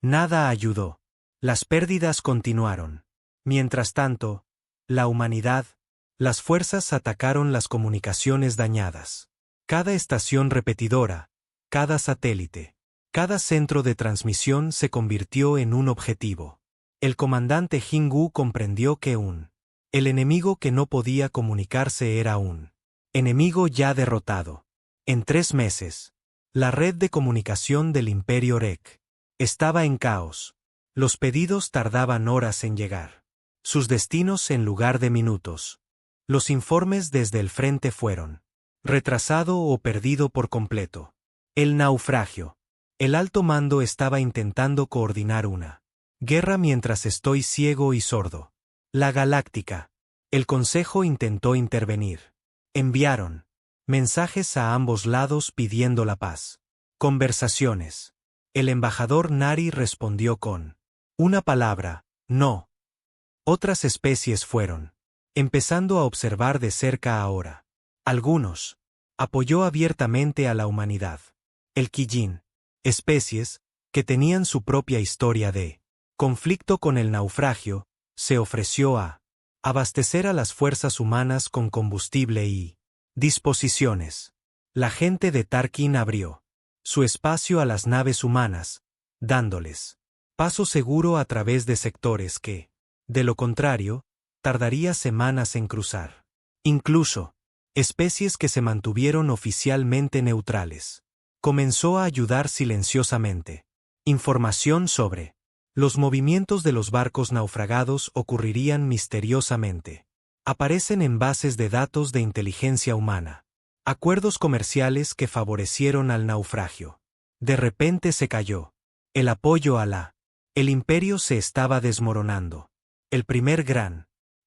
Nada ayudó. Las pérdidas continuaron. Mientras tanto, la humanidad, las fuerzas atacaron las comunicaciones dañadas. Cada estación repetidora, cada satélite, cada centro de transmisión se convirtió en un objetivo. El comandante Jingu comprendió que el enemigo que no podía comunicarse era un enemigo ya derrotado. En 3 meses, la red de comunicación del Imperio Rek estaba en caos. Los pedidos tardaban horas en llegar. Sus destinos en lugar de minutos. Los informes desde el frente fueron retrasado o perdido por completo. El naufragio. El alto mando estaba intentando coordinar una guerra mientras estoy ciego y sordo. La Galáctica. El Consejo intentó intervenir. Enviaron mensajes a ambos lados pidiendo la paz. Conversaciones. El embajador Nari respondió con una palabra: no. Otras especies fueron empezando a observar de cerca ahora. Algunos apoyó abiertamente a la humanidad. El Kijin. Especies que tenían su propia historia de conflicto con el naufragio, se ofreció a abastecer a las fuerzas humanas con combustible y disposiciones. La gente de Tarkin abrió su espacio a las naves humanas, dándoles paso seguro a través de sectores que, de lo contrario, tardaría semanas en cruzar. Incluso, especies que se mantuvieron oficialmente neutrales. Comenzó a ayudar silenciosamente. Información sobre los movimientos de los barcos naufragados ocurrirían misteriosamente. Aparecen en bases de datos de inteligencia humana. Acuerdos comerciales que favorecieron al naufragio. De repente se cayó. El apoyo a el imperio se estaba desmoronando. El primer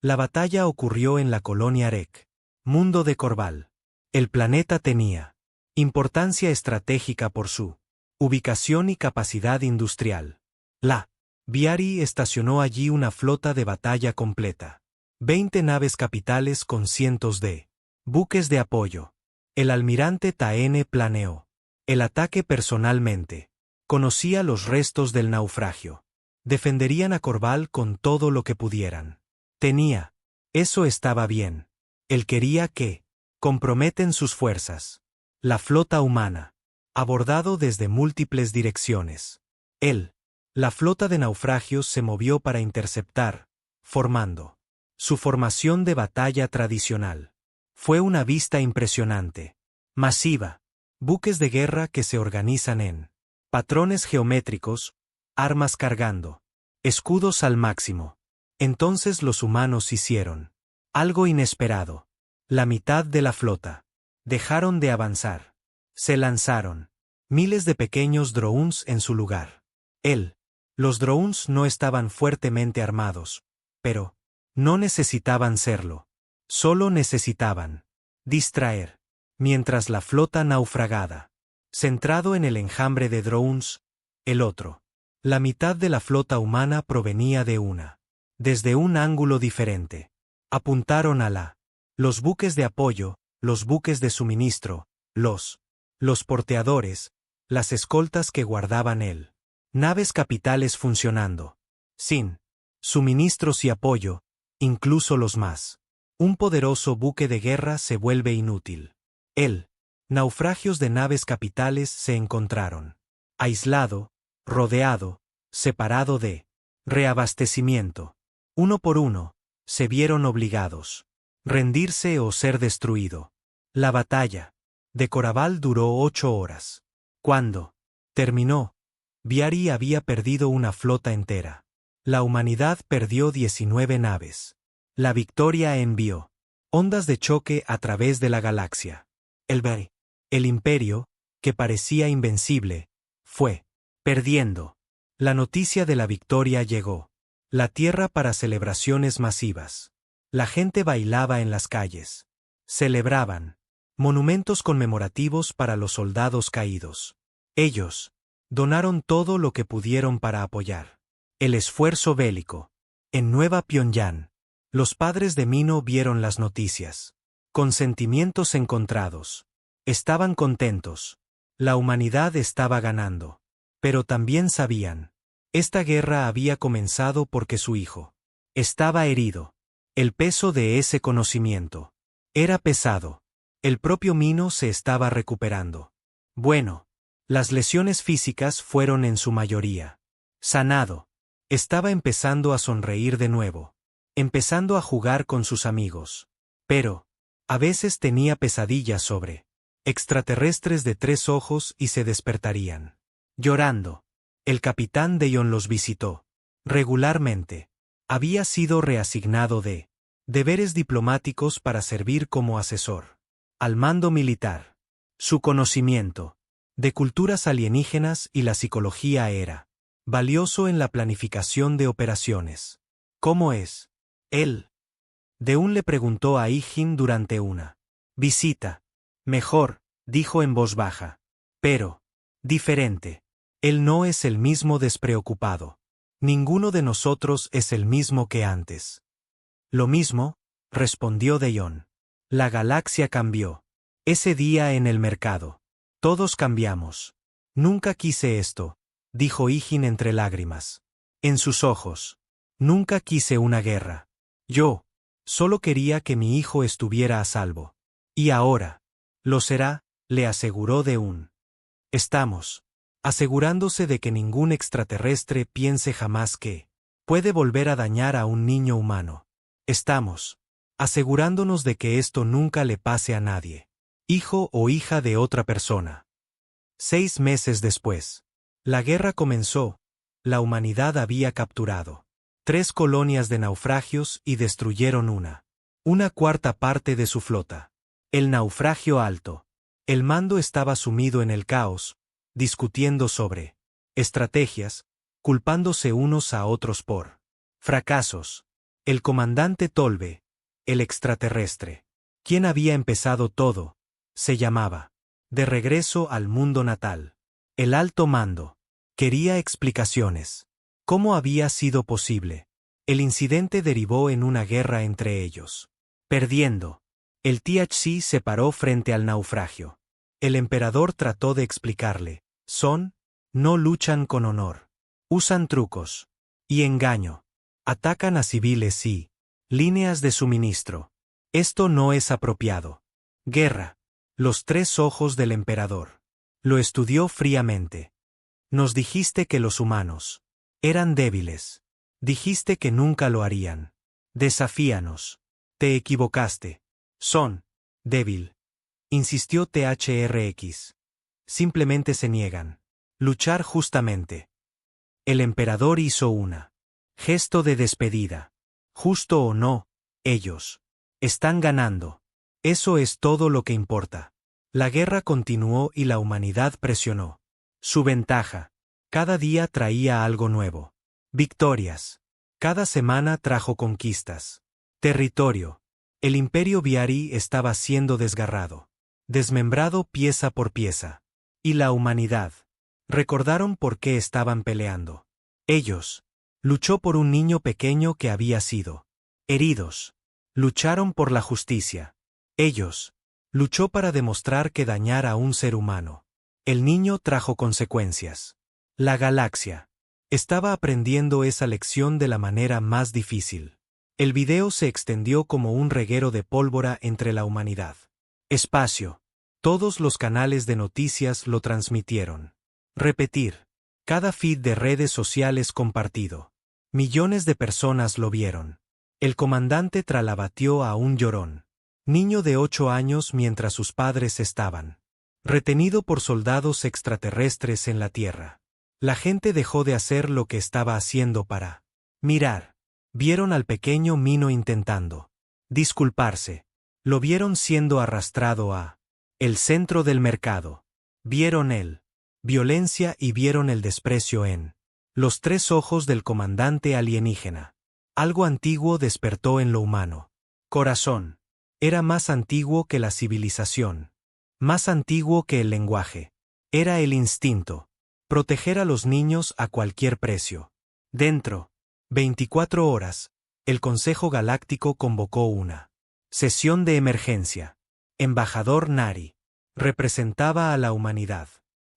la batalla ocurrió en la colonia Rek. Mundo de Corval. El planeta tenía importancia estratégica por su ubicación y capacidad industrial. La Viari estacionó allí una flota de batalla completa. 20 naves capitales con cientos de buques de apoyo. El almirante Taene planeó el ataque personalmente. Conocía los restos del naufragio. Defenderían a Corval con todo lo que pudieran. Eso estaba bien. Él quería que comprometen sus fuerzas. La flota humana. Abordado desde múltiples direcciones. La flota de naufragios se movió para interceptar, formando su formación de batalla tradicional. Fue una vista impresionante. Masiva. Buques de guerra que se organizan en patrones geométricos, armas cargando, escudos al máximo. Entonces los humanos hicieron algo inesperado. La mitad de la flota dejaron de avanzar. Se lanzaron miles de pequeños drones en su lugar. Los drones no estaban fuertemente armados, pero no necesitaban serlo. Solo necesitaban distraer. Mientras la flota naufragada, centrado en el enjambre de drones, la mitad de la flota humana provenía desde un ángulo diferente. Apuntaron a los buques de apoyo, los buques de suministro, los porteadores, las escoltas que guardaban naves capitales funcionando. Sin suministros y apoyo, incluso los más. Un poderoso buque de guerra se vuelve inútil. Naufragios de naves capitales se encontraron. Aislado, rodeado, separado de reabastecimiento. Uno por uno, se vieron obligados. Rendirse o ser destruido. La batalla de Corval duró 8 horas. Cuando terminó, Viari había perdido una flota entera. La humanidad perdió 19 naves. La victoria envió ondas de choque a través de la galaxia. El imperio, que parecía invencible, fue perdiendo. La noticia de la victoria llegó. La tierra para celebraciones masivas. La gente bailaba en las calles. Celebraban monumentos conmemorativos para los soldados caídos. Ellos donaron todo lo que pudieron para apoyar el esfuerzo bélico. En Nueva Pyongyang, los padres de Mino vieron las noticias. Con sentimientos encontrados. Estaban contentos. La humanidad estaba ganando. Pero también sabían. Esta guerra había comenzado porque su hijo estaba herido. El peso de ese conocimiento era pesado. El propio Mino se estaba recuperando. Bueno, Las lesiones físicas fueron en su mayoría. Sanado. Estaba empezando a sonreír de nuevo. Empezando a jugar con sus amigos. Pero, a veces tenía pesadillas sobre extraterrestres de 3 ojos y se despertarían. Llorando. El capitán Deyon los visitó. Regularmente. Había sido reasignado de deberes diplomáticos para servir como asesor al mando militar. Su conocimiento de culturas alienígenas y la psicología era valioso en la planificación de operaciones. ¿Cómo es él? Deun le preguntó a Ijin durante una visita. Mejor, dijo en voz baja. Pero, diferente. Él no es el mismo despreocupado. Ninguno de nosotros es el mismo que antes. Lo mismo, respondió Deyon. La galaxia cambió. Ese día en el mercado. Todos cambiamos. Nunca quise esto, dijo Ijin entre lágrimas. En sus ojos. Nunca quise una guerra. Yo solo quería que mi hijo estuviera a salvo. Y ahora lo será, le aseguró Deun. Estamos asegurándose de que ningún extraterrestre piense jamás que puede volver a dañar a un niño humano. Estamos asegurándonos de que esto nunca le pase a nadie, hijo o hija de otra persona. 6 meses después. La guerra comenzó. La humanidad había capturado 3 colonias de naufragios y destruyeron una cuarta parte de su flota. El naufragio alto. El mando estaba sumido en el caos, discutiendo sobre estrategias, culpándose unos a otros por fracasos. El comandante Tolbe, el extraterrestre, quien había empezado todo, se llamaba de regreso al mundo natal. El alto mando quería explicaciones. ¿Cómo había sido posible? El incidente derivó en una guerra entre ellos. Perdiendo. El THC se paró frente al naufragio. El emperador trató de explicarle. No luchan con honor. Usan trucos y engaño. Atacan a civiles y líneas de suministro. Esto no es apropiado. Guerra. Los 3 ojos del emperador. Lo estudió fríamente. Nos dijiste que los humanos eran débiles. Dijiste que nunca lo harían. Desafíanos. Te equivocaste. Son débil. Insistió THRX. Simplemente se niegan. Luchar justamente. El emperador hizo una gesto de despedida. Justo o no, ellos están ganando. Eso es todo lo que importa. La guerra continuó y la humanidad presionó su ventaja. Cada día traía algo nuevo. Victorias. Cada semana trajo conquistas. Territorio. El imperio Viari estaba siendo desgarrado. Desmembrado pieza por pieza. Y la humanidad. Recordaron por qué estaban peleando. Ellos. Luchó por un niño pequeño que había sido heridos. Lucharon por la justicia. Ellos. Luchó para demostrar que dañar a un ser humano. El niño trajo consecuencias. La galaxia estaba aprendiendo esa lección de la manera más difícil. El video se extendió como un reguero de pólvora entre la humanidad. Espacio. Todos los canales de noticias lo transmitieron. Repetir. Cada feed de redes sociales compartido. Millones de personas lo vieron. El comandante tralabatió a un llorón. Niño de 8 años mientras sus padres estaban retenido por soldados extraterrestres en la Tierra. La gente dejó de hacer lo que estaba haciendo para mirar. Vieron al pequeño Mino intentando disculparse. Lo vieron siendo arrastrado a el centro del mercado. Vieron el violencia y vieron el desprecio en los 3 ojos del comandante alienígena. Algo antiguo despertó en lo humano. Corazón. Era más antiguo que la civilización. Más antiguo que el lenguaje. Era el instinto. Proteger a los niños a cualquier precio. Dentro 24 horas, el Consejo Galáctico convocó una sesión de emergencia. Embajador Nari representaba a la humanidad.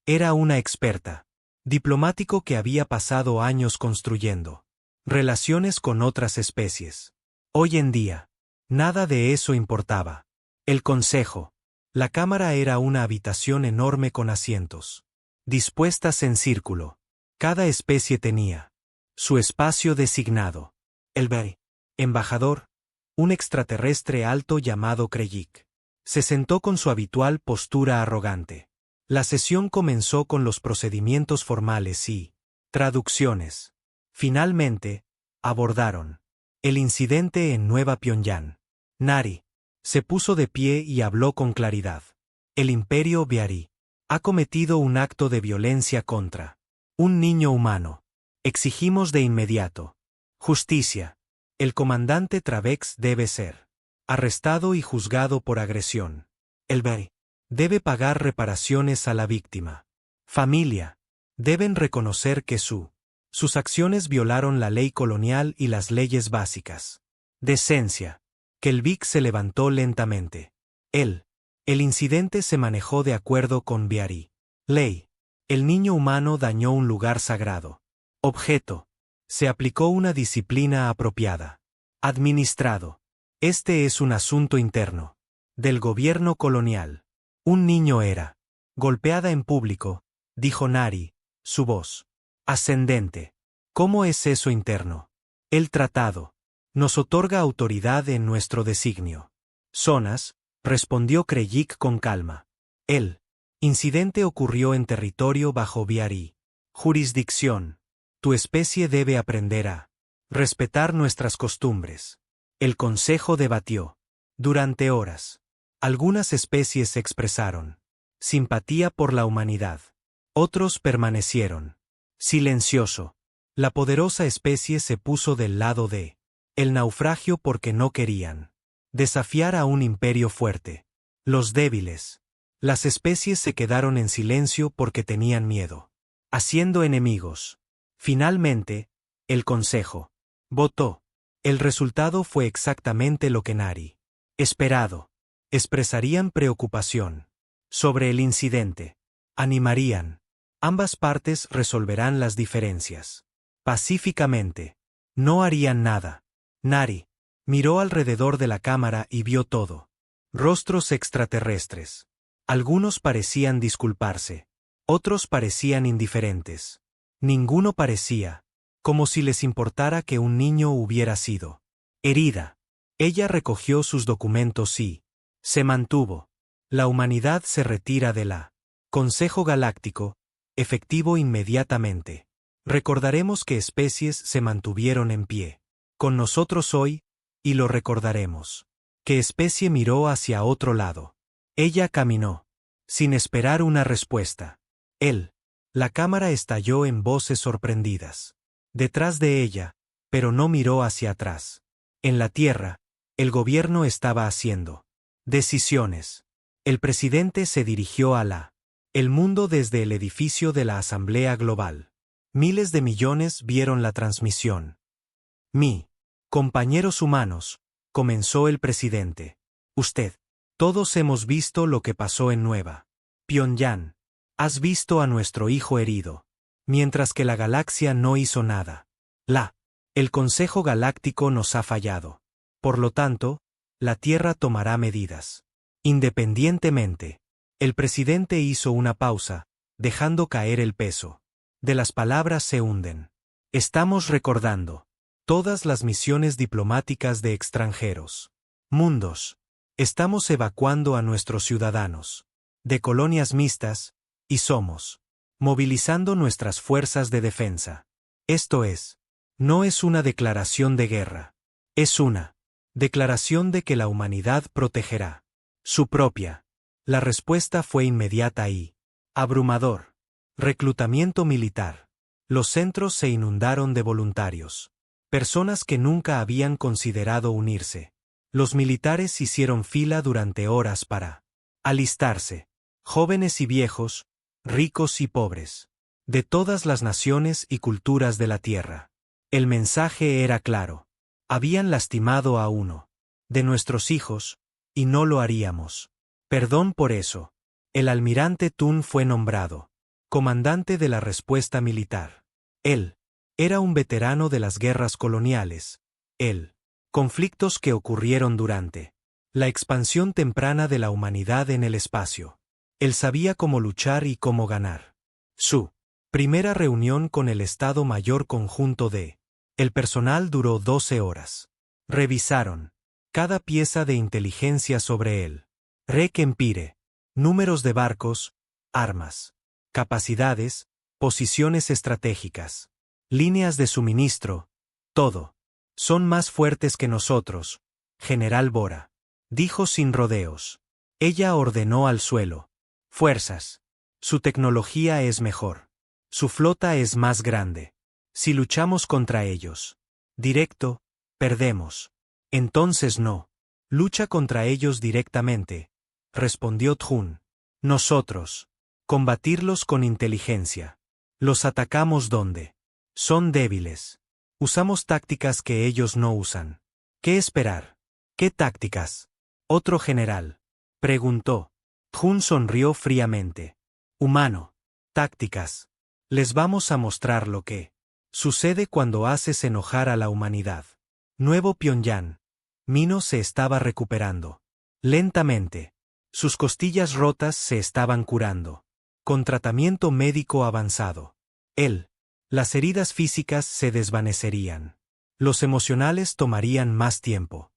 Era una experta. Diplomático que había pasado años construyendo relaciones con otras especies. Hoy en día, nada de eso importaba. El Consejo. La cámara era una habitación enorme con asientos. dispuestas en círculo. Cada especie tenía su espacio designado. El embajador, un extraterrestre alto llamado Krejcik, se sentó con su habitual postura arrogante. La sesión comenzó con los procedimientos formales y traducciones. Finalmente, abordaron el incidente en Nueva Pyongyang. Nari se puso de pie y habló con claridad. El Imperio Beari ha cometido un acto de violencia contra un niño humano. Exigimos de inmediato justicia. El comandante Travex debe ser arrestado y juzgado por agresión. El Beari debe pagar reparaciones a la víctima. Familia deben reconocer que sus acciones violaron la ley colonial y las leyes básicas. Decencia. Kelvik se levantó lentamente. El incidente se manejó de acuerdo con Beari. Ley. El niño humano dañó un lugar sagrado. Objeto. Se aplicó una disciplina apropiada. Administrado. Este es un asunto interno del gobierno colonial. Un niño era golpeada en público, dijo Nari, su voz ascendente. ¿Cómo es eso interno? El tratado nos otorga autoridad en nuestro designio. Zonas, respondió Krejcik con calma. El incidente ocurrió en territorio bajo Beari. Jurisdicción. Tu especie debe aprender a respetar nuestras costumbres. El consejo debatió durante horas. Algunas especies expresaron simpatía por la humanidad. Otros permanecieron silencioso. La poderosa especie se puso del lado de el naufragio porque no querían desafiar a un imperio fuerte. Los débiles. Las especies se quedaron en silencio porque tenían miedo. Haciendo enemigos. Finalmente, el consejo votó. El resultado fue exactamente lo que Nari esperado. Expresarían preocupación sobre el incidente. Animarían. Ambas partes resolverán las diferencias pacíficamente. No harían nada. Nari miró alrededor de la cámara y vio todo. Rostros extraterrestres. Algunos parecían disculparse. Otros parecían indiferentes. Ninguno parecía como si les importara que un niño hubiera sido herida. Ella recogió sus documentos y se mantuvo. La humanidad se retira de la Consejo Galáctico, efectivo inmediatamente. Recordaremos que especies se mantuvieron en pie con nosotros hoy, y lo recordaremos. ¿Qué especie miró hacia otro lado? Ella caminó, sin esperar una respuesta. La cámara estalló en voces sorprendidas. Detrás de ella, pero no miró hacia atrás. En la Tierra, el gobierno estaba haciendo decisiones. El presidente se dirigió a el mundo desde el edificio de la Asamblea Global. Miles de millones vieron la transmisión. Compañeros humanos, comenzó el presidente. Todos hemos visto lo que pasó en Nueva Pyongyang. Has visto a nuestro hijo herido. Mientras que la galaxia no hizo nada. El Consejo Galáctico nos ha fallado. Por lo tanto, la Tierra tomará medidas. Independientemente. El presidente hizo una pausa, dejando caer el peso. De las palabras se hunden. Estamos recordando todas las misiones diplomáticas de extranjeros. Mundos. Estamos evacuando a nuestros ciudadanos de colonias mixtas, y somos movilizando nuestras fuerzas de defensa. Esto no es una declaración de guerra. Es una declaración de que la humanidad protegerá su propia. La respuesta fue inmediata y abrumador. Reclutamiento militar. Los centros se inundaron de voluntarios. Personas que nunca habían considerado unirse. Los militares hicieron fila durante horas para alistarse. Jóvenes y viejos, ricos y pobres. De todas las naciones y culturas de la Tierra. El mensaje era claro. Habían lastimado a uno de nuestros hijos, y no lo haríamos. Perdón por eso. El almirante Tun fue nombrado comandante de la respuesta militar. Él era un veterano de las guerras coloniales. Conflictos que ocurrieron durante la expansión temprana de la humanidad en el espacio. Él sabía cómo luchar y cómo ganar. Su primera reunión con el Estado Mayor Conjunto de el personal duró 12 horas. Revisaron cada pieza de inteligencia sobre él. Rek Empire, números de barcos, armas, capacidades, posiciones estratégicas, líneas de suministro, todo. Son más fuertes que nosotros, General Bora, dijo sin rodeos. Ella ordenó al suelo. Fuerzas. Su tecnología es mejor. Su flota es más grande. Si luchamos contra ellos, directo, perdemos. Entonces no. Lucha contra ellos directamente, respondió Tjun. Nosotros. Combatirlos con inteligencia. Los atacamos donde son débiles. Usamos tácticas que ellos no usan. ¿Qué esperar? ¿Qué tácticas? Otro general preguntó. Tjun sonrió fríamente. Humano. Tácticas. Les vamos a mostrar lo que sucede cuando haces enojar a la humanidad. Nuevo Pyongyang. Mino se estaba recuperando. Lentamente. Sus costillas rotas se estaban curando. Con tratamiento médico avanzado. Las heridas físicas se desvanecerían. Los emocionales tomarían más tiempo.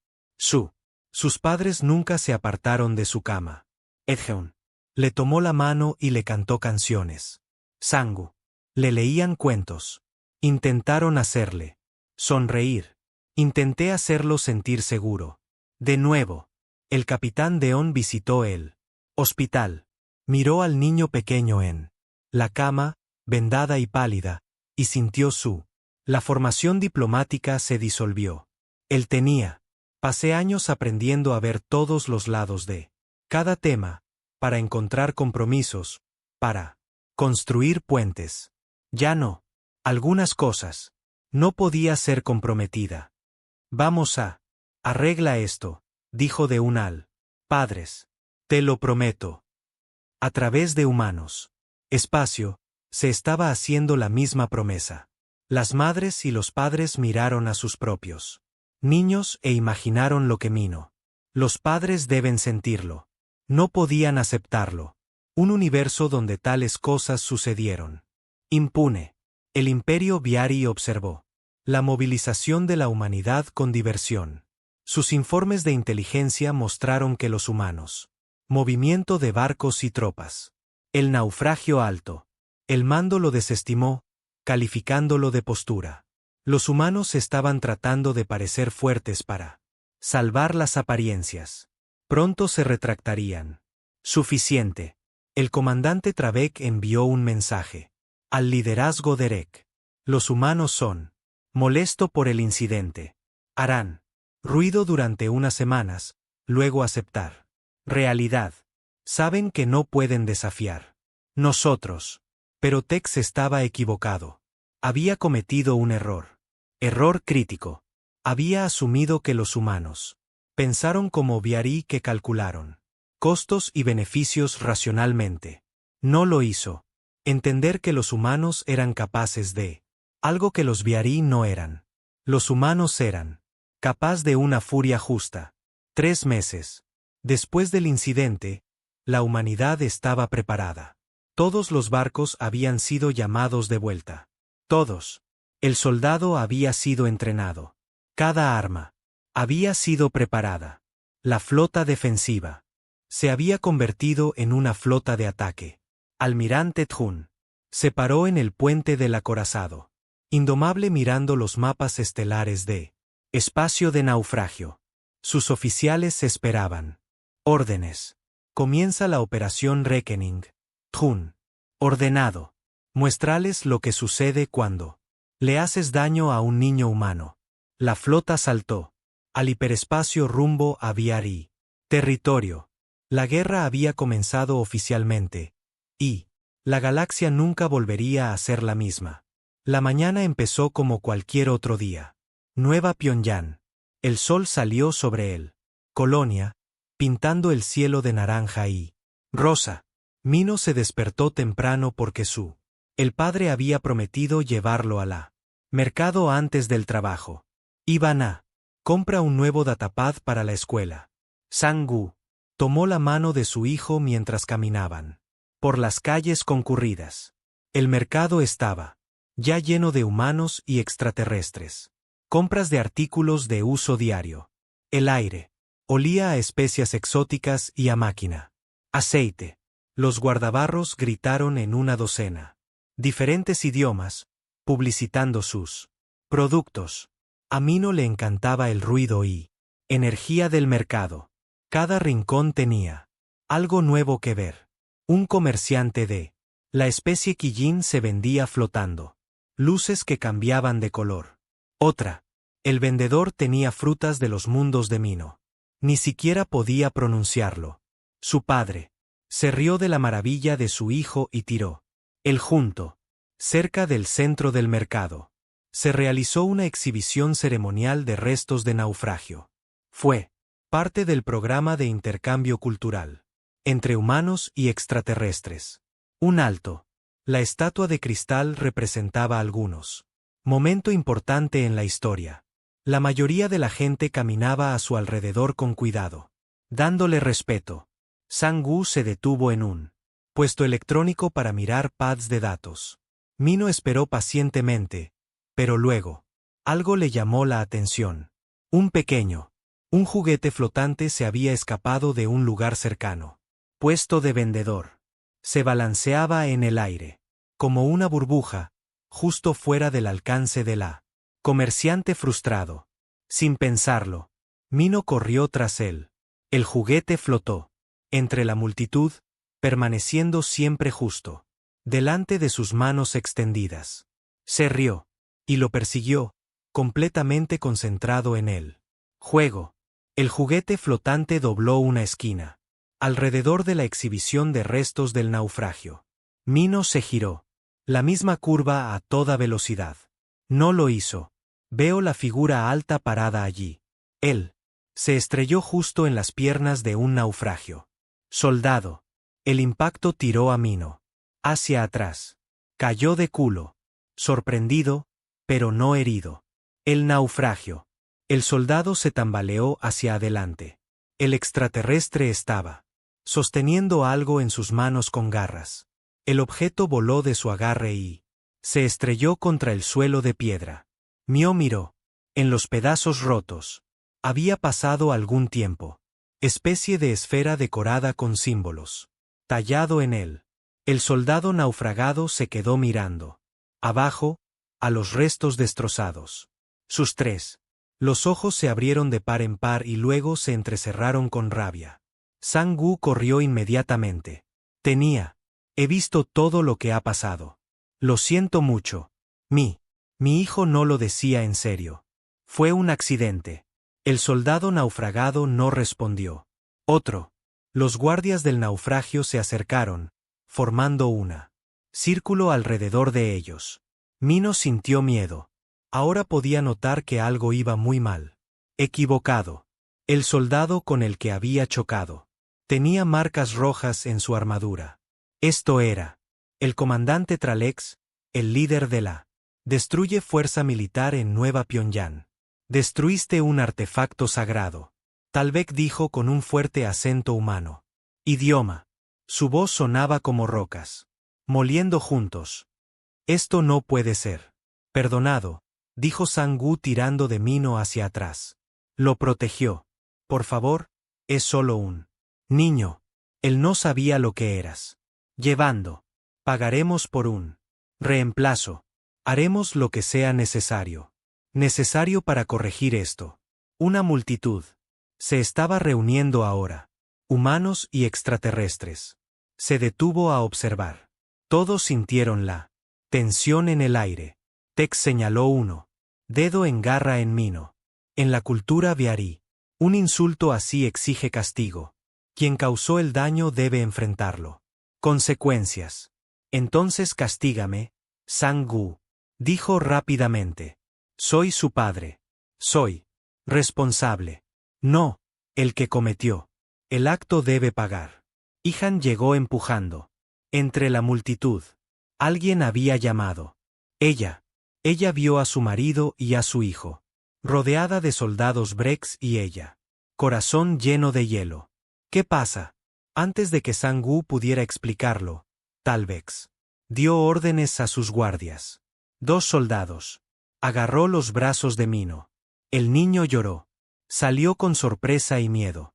Sus padres nunca se apartaron de su cama. Edgeon le tomó la mano y le cantó canciones. Sangu le leían cuentos. Intentaron hacerle sonreír. Intenté hacerlo sentir seguro. De nuevo, el capitán Deon visitó el hospital. Miró al niño pequeño en la cama, vendada y pálida, y sintió la formación diplomática se disolvió. Él tenía. Pasé años aprendiendo a ver todos los lados de cada tema, para encontrar compromisos, para construir puentes. Ya no. Algunas cosas. No podía ser comprometida. Vamos arregla esto, dijo de Unal. Padres. Te lo prometo. A través de humanos. Espacio, se estaba haciendo la misma promesa. Las madres y los padres miraron a sus propios niños e imaginaron lo que Mino. Los padres deben sentirlo. No podían aceptarlo. Un universo donde tales cosas sucedieron. Impune. El Imperio Viari observó la movilización de la humanidad con diversión. Sus informes de inteligencia mostraron que los humanos. Movimiento de barcos y tropas. El naufragio alto. El mando lo desestimó, calificándolo de postura. Los humanos estaban tratando de parecer fuertes para salvar las apariencias. Pronto se retractarían. Suficiente. El comandante Travek envió un mensaje al liderazgo de Rek. Los humanos son molesto por el incidente. Harán ruido durante unas semanas, luego aceptar. Realidad. Saben que no pueden desafiar. Nosotros. Pero Tex estaba equivocado. Había cometido un error. Error crítico. Había asumido que los humanos pensaron como Viari que calcularon costos y beneficios racionalmente. No lo hizo. Entender que los humanos eran capaces de algo que los Viari no eran. Los humanos eran capaz de una furia justa. 3 meses después del incidente, la humanidad estaba preparada. Todos los barcos habían sido llamados de vuelta. Todos. El soldado había sido entrenado. Cada arma había sido preparada. La flota defensiva se había convertido en una flota de ataque. Almirante Tjun se paró en el puente del acorazado, indomable mirando los mapas estelares de espacio de naufragio. Sus oficiales esperaban órdenes. Comienza la operación Reckoning. Tjun. Ordenado. Muéstrales lo que sucede cuando le haces daño a un niño humano. La flota saltó al hiperespacio rumbo a Viari. Territorio. La guerra había comenzado oficialmente, y la galaxia nunca volvería a ser la misma. La mañana empezó como cualquier otro día. Nueva Pyongyang. El sol salió sobre él. Colonia, pintando el cielo de naranja y rosa. Mino se despertó temprano porque el padre había prometido llevarlo a la mercado antes del trabajo. Iban a compra un nuevo datapad para la escuela. Sang-gu tomó la mano de su hijo mientras caminaban por las calles concurridas. El mercado estaba ya lleno de humanos y extraterrestres. Compras de artículos de uso diario. El aire olía a especias exóticas y a máquina. Aceite. Los guardabarros gritaron en una docena. Diferentes idiomas, publicitando sus productos. A Mino le encantaba el ruido y energía del mercado. Cada rincón tenía algo nuevo que ver. Un comerciante de la especie quillín se vendía flotando. Luces que cambiaban de color. Otra. El vendedor tenía frutas de los mundos de Mino. Ni siquiera podía pronunciarlo. Su padre se rió de la maravilla de su hijo y tiró el junto. Cerca del centro del mercado se realizó una exhibición ceremonial de restos de naufragio. Fue parte del programa de intercambio cultural entre humanos y extraterrestres. Un alto. La estatua de cristal representaba algunos. Momento importante en la historia. La mayoría de la gente caminaba a su alrededor con cuidado, dándole respeto. Sang-woo se detuvo en un puesto electrónico para mirar pads de datos. Mino esperó pacientemente, pero luego, algo le llamó la atención. Un juguete flotante se había escapado de un lugar cercano. Puesto de vendedor. Se balanceaba en el aire, como una burbuja, justo fuera del alcance de la comerciante frustrado. Sin pensarlo, Mino corrió tras él. El juguete flotó entre la multitud, permaneciendo siempre justo delante de sus manos extendidas. Se rió y lo persiguió, completamente concentrado en él. Juego. El juguete flotante dobló una esquina alrededor de la exhibición de restos del naufragio. Mino se giró. La misma curva a toda velocidad. No lo hizo. Veo la figura alta parada allí. Él se estrelló justo en las piernas de un naufragio. Soldado. El impacto tiró a Mino hacia atrás. Cayó de culo. Sorprendido, pero no herido. El naufragio. El soldado se tambaleó hacia adelante. El extraterrestre estaba sosteniendo algo en sus manos con garras. El objeto voló de su agarre y se estrelló contra el suelo de piedra. Mio miró. En los pedazos rotos. Había pasado algún tiempo. Especie de esfera decorada con símbolos. Tallado en él. El soldado naufragado se quedó mirando. Abajo, a los restos destrozados. Sus los ojos se abrieron de par en par y luego se entrecerraron con rabia. Sang-woo corrió inmediatamente. He visto todo lo que ha pasado. Lo siento mucho. Mi hijo no lo decía en serio. Fue un accidente. El soldado naufragado no respondió. Otro. Los guardias del naufragio se acercaron, formando una círculo alrededor de ellos. Mino sintió miedo. Ahora podía notar que algo iba muy mal. Equivocado. El soldado con el que había chocado tenía marcas rojas en su armadura. Esto era el comandante Tralex, el líder de la Destruye Fuerza Militar en Nueva Pyongyang. Destruiste un artefacto sagrado. Talbek dijo con un fuerte acento humano. Idioma. Su voz sonaba como rocas moliendo juntos. Esto no puede ser. Perdonado, dijo Sang-woo tirando de Mino hacia atrás. Lo protegió. Por favor, es solo un niño. Él no sabía lo que eras. Llevando. Pagaremos por un reemplazo. Haremos lo que sea necesario. Necesario para corregir esto. Una multitud se estaba reuniendo ahora. Humanos y extraterrestres. Se detuvo a observar. Todos sintieron la tensión en el aire. Tex señaló uno. Dedo en garra en Mino. En la cultura Biari, un insulto así exige castigo. Quien causó el daño debe enfrentarlo. Consecuencias. Entonces castígame, Sang-woo, dijo rápidamente. Soy su padre. Soy responsable. No, el que cometió el acto debe pagar. Han llegó empujando. Entre la multitud. Alguien había llamado. Ella vio a su marido y a su hijo. Rodeada de soldados Brex y ella. Corazón lleno de hielo. ¿Qué pasa? Antes de que Sang-woo pudiera explicarlo, Talbek Dio órdenes a sus guardias. 2 soldados. Agarró los brazos de Mino. El niño lloró. Salió con sorpresa y miedo.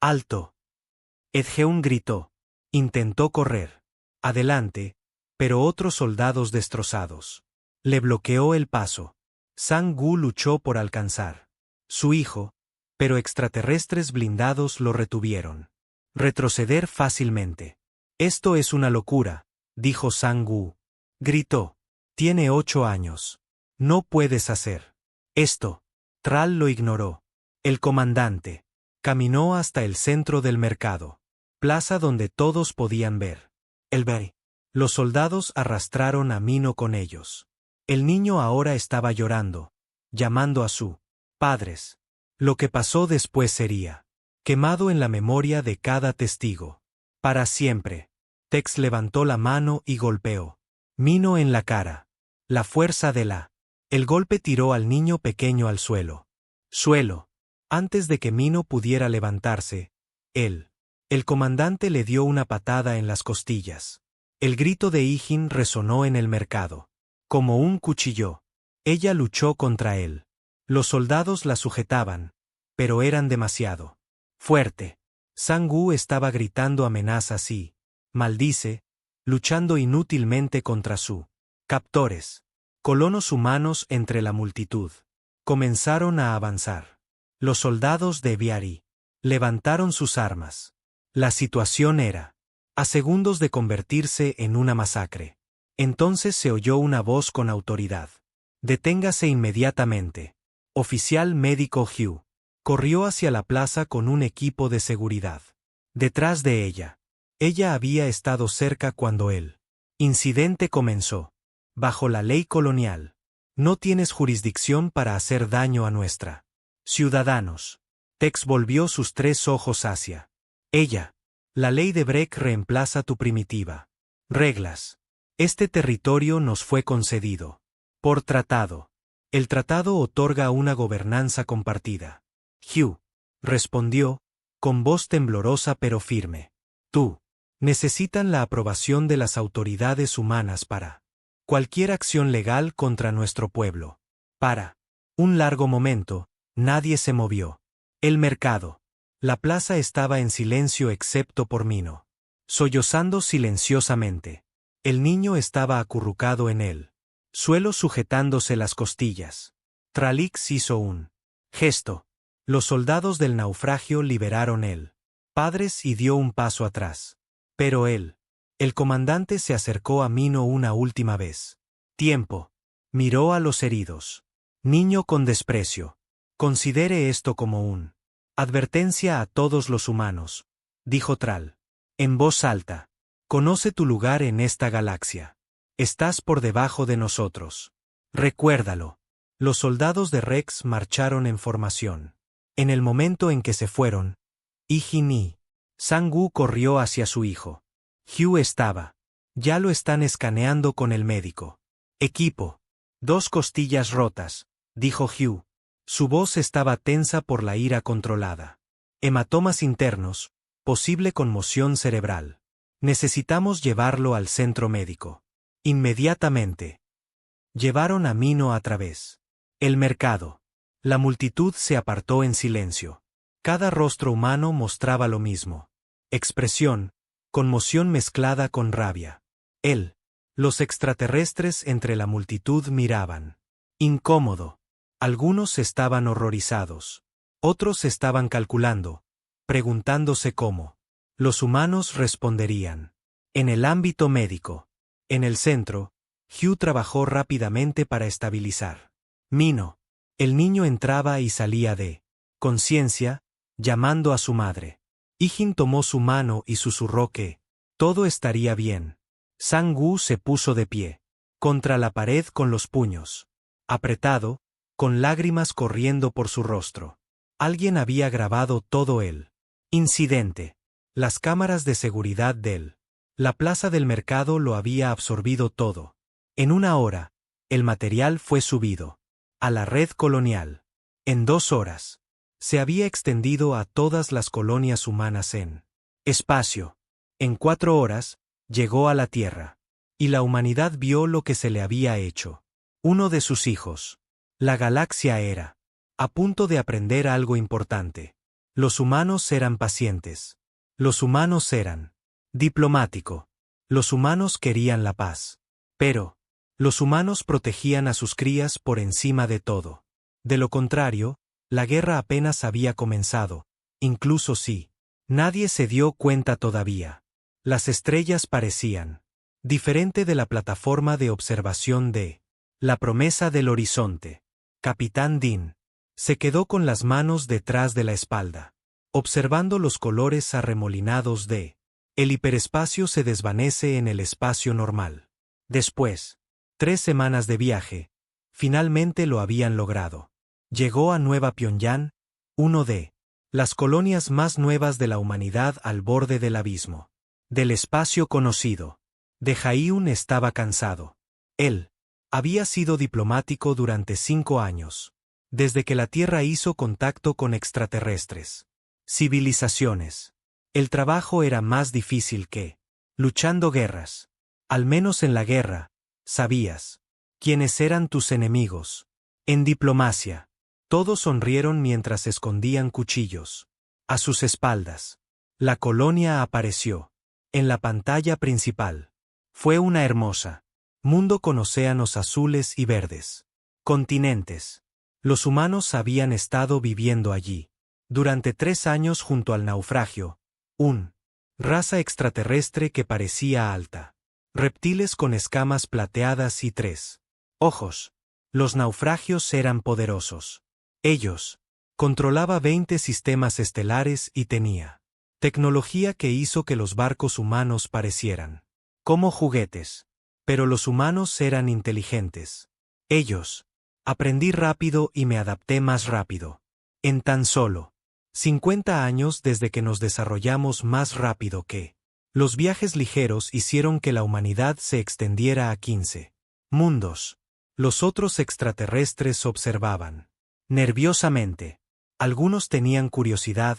¡Alto! Edgeun gritó. Intentó correr. Adelante, pero otros soldados destrozados. Le bloqueó el paso. Sang-gu luchó por alcanzar su hijo, pero extraterrestres blindados lo retuvieron. Retroceder fácilmente. Esto es una locura, dijo Sang-gu. Gritó. Tiene 8 años. No puedes hacer esto. Thrall lo ignoró. El comandante caminó hasta el centro del mercado, plaza donde todos podían ver el bey. Los soldados arrastraron a Mino con ellos. El niño ahora estaba llorando, llamando a sus padres. Lo que pasó después sería quemado en la memoria de cada testigo. Para siempre. Tex levantó la mano y golpeó Mino en la cara. La fuerza de el golpe tiró al niño pequeño al suelo. Antes de que Mino pudiera levantarse, el comandante le dio una patada en las costillas. El grito de Ijin resonó en el mercado. Como un cuchillo. Ella luchó contra él. Los soldados la sujetaban, pero eran demasiado fuerte. Sang-gu estaba gritando amenazas y maldice, luchando inútilmente contra sus captores. Colonos humanos entre la multitud. Comenzaron a avanzar. Los soldados de Biari levantaron sus armas. La situación era a segundos de convertirse en una masacre. Entonces se oyó una voz con autoridad. Deténgase inmediatamente. Oficial médico Hugh corrió hacia la plaza con un equipo de seguridad. Detrás de ella. Ella había estado cerca cuando el incidente comenzó. Bajo la ley colonial, no tienes jurisdicción para hacer daño a nuestra ciudadanos. Tex volvió sus 3 ojos hacia ella. La ley de Breck reemplaza tu primitiva reglas. Este territorio nos fue concedido por tratado. El tratado otorga una gobernanza compartida. Hugh respondió, con voz temblorosa pero firme. Tú. Necesitan la aprobación de las autoridades humanas para cualquier acción legal contra nuestro pueblo. Para un largo momento, nadie se movió. El mercado. La plaza estaba en silencio excepto por Mino. Sollozando silenciosamente. El niño estaba acurrucado en el suelo sujetándose las costillas. Tralix hizo un gesto. Los soldados del naufragio liberaron el padres y dio un paso atrás. Pero el comandante se acercó a Mino una última vez. Tiempo. Miró a los heridos. Niño con desprecio. Considere esto como un advertencia a todos los humanos, dijo Thrall. En voz alta. Conoce tu lugar en esta galaxia. Estás por debajo de nosotros. Recuérdalo. Los soldados de Rex marcharon en formación. En el momento en que se fueron, Ijin y Sang-gu corrió hacia su hijo. Hugh estaba. Ya lo están escaneando con el médico. Equipo. 2 costillas rotas, dijo Hugh. Su voz estaba tensa por la ira controlada. Hematomas internos, posible conmoción cerebral. Necesitamos llevarlo al centro médico. Inmediatamente. Llevaron a Mino a través. El mercado. La multitud se apartó en silencio. Cada rostro humano mostraba lo mismo. Expresión, conmoción mezclada con rabia. Los extraterrestres entre la multitud miraban. Incómodo. Algunos estaban horrorizados. Otros estaban calculando, preguntándose cómo los humanos responderían. En el ámbito médico. En el centro, Hugh trabajó rápidamente para estabilizar. Mino. El niño entraba y salía de conciencia, llamando a su madre. Ijin tomó su mano y susurró que todo estaría bien. Sang-gu se puso de pie, contra la pared con los puños apretado, con lágrimas corriendo por su rostro. Alguien había grabado todo el incidente. Las cámaras de seguridad la plaza del mercado lo había absorbido todo. En 1 hora, el material fue subido a la red colonial. En 2 horas, se había extendido a todas las colonias humanas en espacio. En 4 horas, llegó a la Tierra. Y la humanidad vio lo que se le había hecho. Uno de sus hijos. La galaxia era a punto de aprender algo importante. Los humanos eran pacientes. Los humanos eran diplomático. Los humanos querían la paz. Pero los humanos protegían a sus crías por encima de todo. De lo contrario, la guerra apenas había comenzado, incluso si nadie se dio cuenta todavía. Las estrellas parecían diferente de la plataforma de observación de la promesa del horizonte. Capitán Dean se quedó con las manos detrás de la espalda, observando los colores arremolinados de el hiperespacio se desvanece en el espacio normal. Después, 3 semanas de viaje, finalmente lo habían logrado. Llegó a Nueva Pyongyang, uno de las colonias más nuevas de la humanidad al borde del abismo. Del espacio conocido. De Jaehyun estaba cansado. Él había sido diplomático durante 5 años, desde que la Tierra hizo contacto con extraterrestres. Civilizaciones. El trabajo era más difícil que luchando guerras. Al menos en la guerra, sabías quiénes eran tus enemigos. En diplomacia, todos sonrieron mientras escondían cuchillos. A sus espaldas, la colonia apareció. En la pantalla principal. Fue una hermosa mundo con océanos azules y verdes. Continentes. Los humanos habían estado viviendo allí durante 3 años junto al naufragio. Raza extraterrestre que parecía alta. Reptiles con escamas plateadas y 3 ojos. Los naufragios eran poderosos. Ellos controlaba 20 sistemas estelares y tenía tecnología que hizo que los barcos humanos parecieran como juguetes. Pero los humanos eran inteligentes. Ellos. Aprendí rápido y me adapté más rápido. En tan solo 50 años desde que nos desarrollamos más rápido que los viajes ligeros hicieron que la humanidad se extendiera a 15 mundos. Los otros extraterrestres observaban nerviosamente. Algunos tenían curiosidad,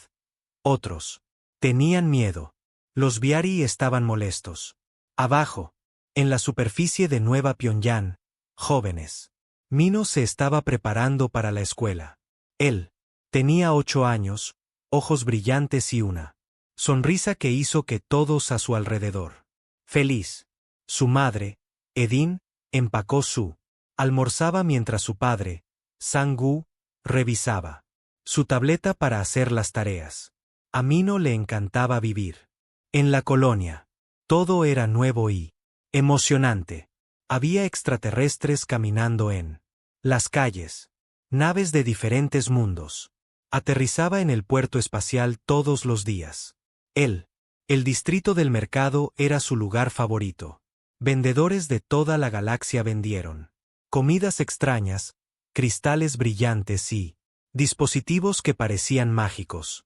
otros tenían miedo. Los Viari estaban molestos. Abajo, en la superficie de Nueva Pyongyang, jóvenes. Mino se estaba preparando para la escuela. Él tenía 8 años, ojos brillantes y una sonrisa que hizo que todos a su alrededor. Feliz. Su madre, Edin, empacó su almorzaba mientras su padre, Sang-gu, revisaba su tableta para hacer las tareas. A Mino le encantaba vivir en la colonia. Todo era nuevo y emocionante. Había extraterrestres caminando en las calles. Naves de diferentes mundos. Aterrizaba en el puerto espacial todos los días. El distrito del mercado era su lugar favorito. Vendedores de toda la galaxia vendieron comidas extrañas, cristales brillantes y dispositivos que parecían mágicos.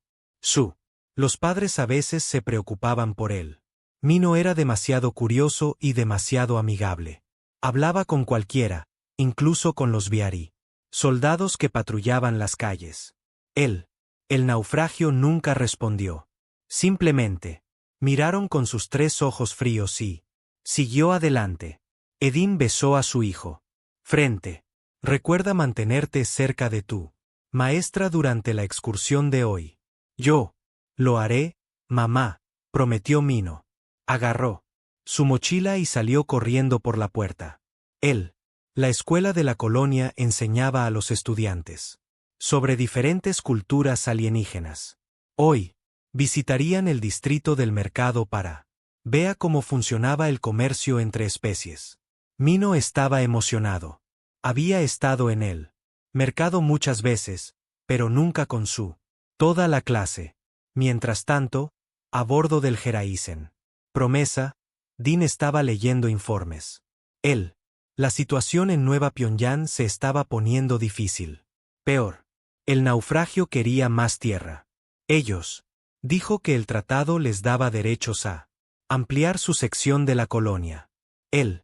Los padres a veces se preocupaban por él. Mino era demasiado curioso y demasiado amigable. Hablaba con cualquiera, incluso con los Viari, soldados que patrullaban las calles. El naufragio nunca respondió. Simplemente miraron con sus 3 ojos fríos y siguió adelante. Edin besó a su hijo. Frente. Recuerda mantenerte cerca de tu maestra durante la excursión de hoy. Yo lo haré, mamá, prometió Mino. Agarró su mochila y salió corriendo por la puerta. La escuela de la colonia enseñaba a los estudiantes sobre diferentes culturas alienígenas. Hoy, visitarían el distrito del mercado para vea cómo funcionaba el comercio entre especies. Mino estaba emocionado. Había estado en el mercado muchas veces, pero nunca con toda la clase. Mientras tanto, a bordo del Heraisen Promesa, Dean estaba leyendo informes. La situación en Nueva Pyongyang se estaba poniendo difícil. Peor. El naufragio quería más tierra. Ellos. Dijo que el tratado les daba derechos a ampliar su sección de la colonia. El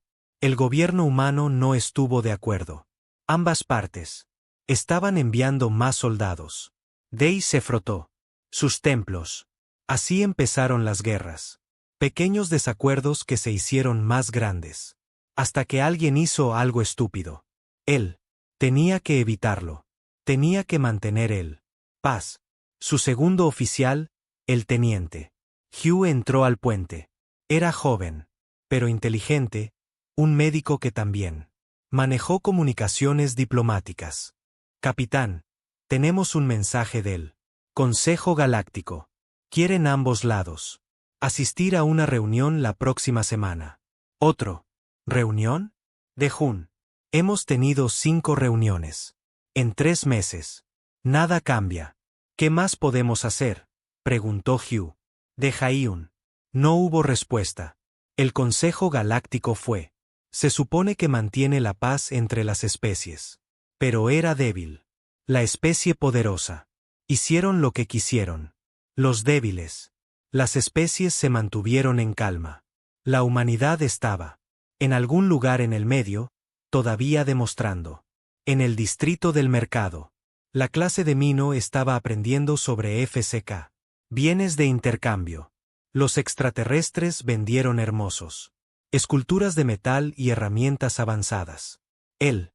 gobierno humano no estuvo de acuerdo. Ambas partes estaban enviando más soldados. Dei se frotó sus templos. Así empezaron las guerras. Pequeños desacuerdos que se hicieron más grandes. Hasta que alguien hizo algo estúpido. Él tenía que evitarlo. Tenía que mantener el paz. Su segundo oficial, el teniente Hugh, entró al puente. Era joven, pero inteligente, un médico que también manejó comunicaciones diplomáticas. Capitán, tenemos un mensaje del Consejo Galáctico. Quieren ambos lados asistir a una reunión la próxima semana. Otro. ¿Reunión? De Jun. Hemos tenido 5 reuniones. En 3 meses. Nada cambia. ¿Qué más podemos hacer?, preguntó Hugh. De Jaiun. No hubo respuesta. El Consejo Galáctico fue. Se supone que mantiene la paz entre las especies. Pero era débil. La especie poderosa. Hicieron lo que quisieron. Los débiles. Las especies se mantuvieron en calma. La humanidad estaba en algún lugar en el medio, todavía demostrando. En el distrito del mercado. La clase de Mino estaba aprendiendo sobre FCK. Bienes de intercambio. Los extraterrestres vendieron hermosos esculturas de metal y herramientas avanzadas. El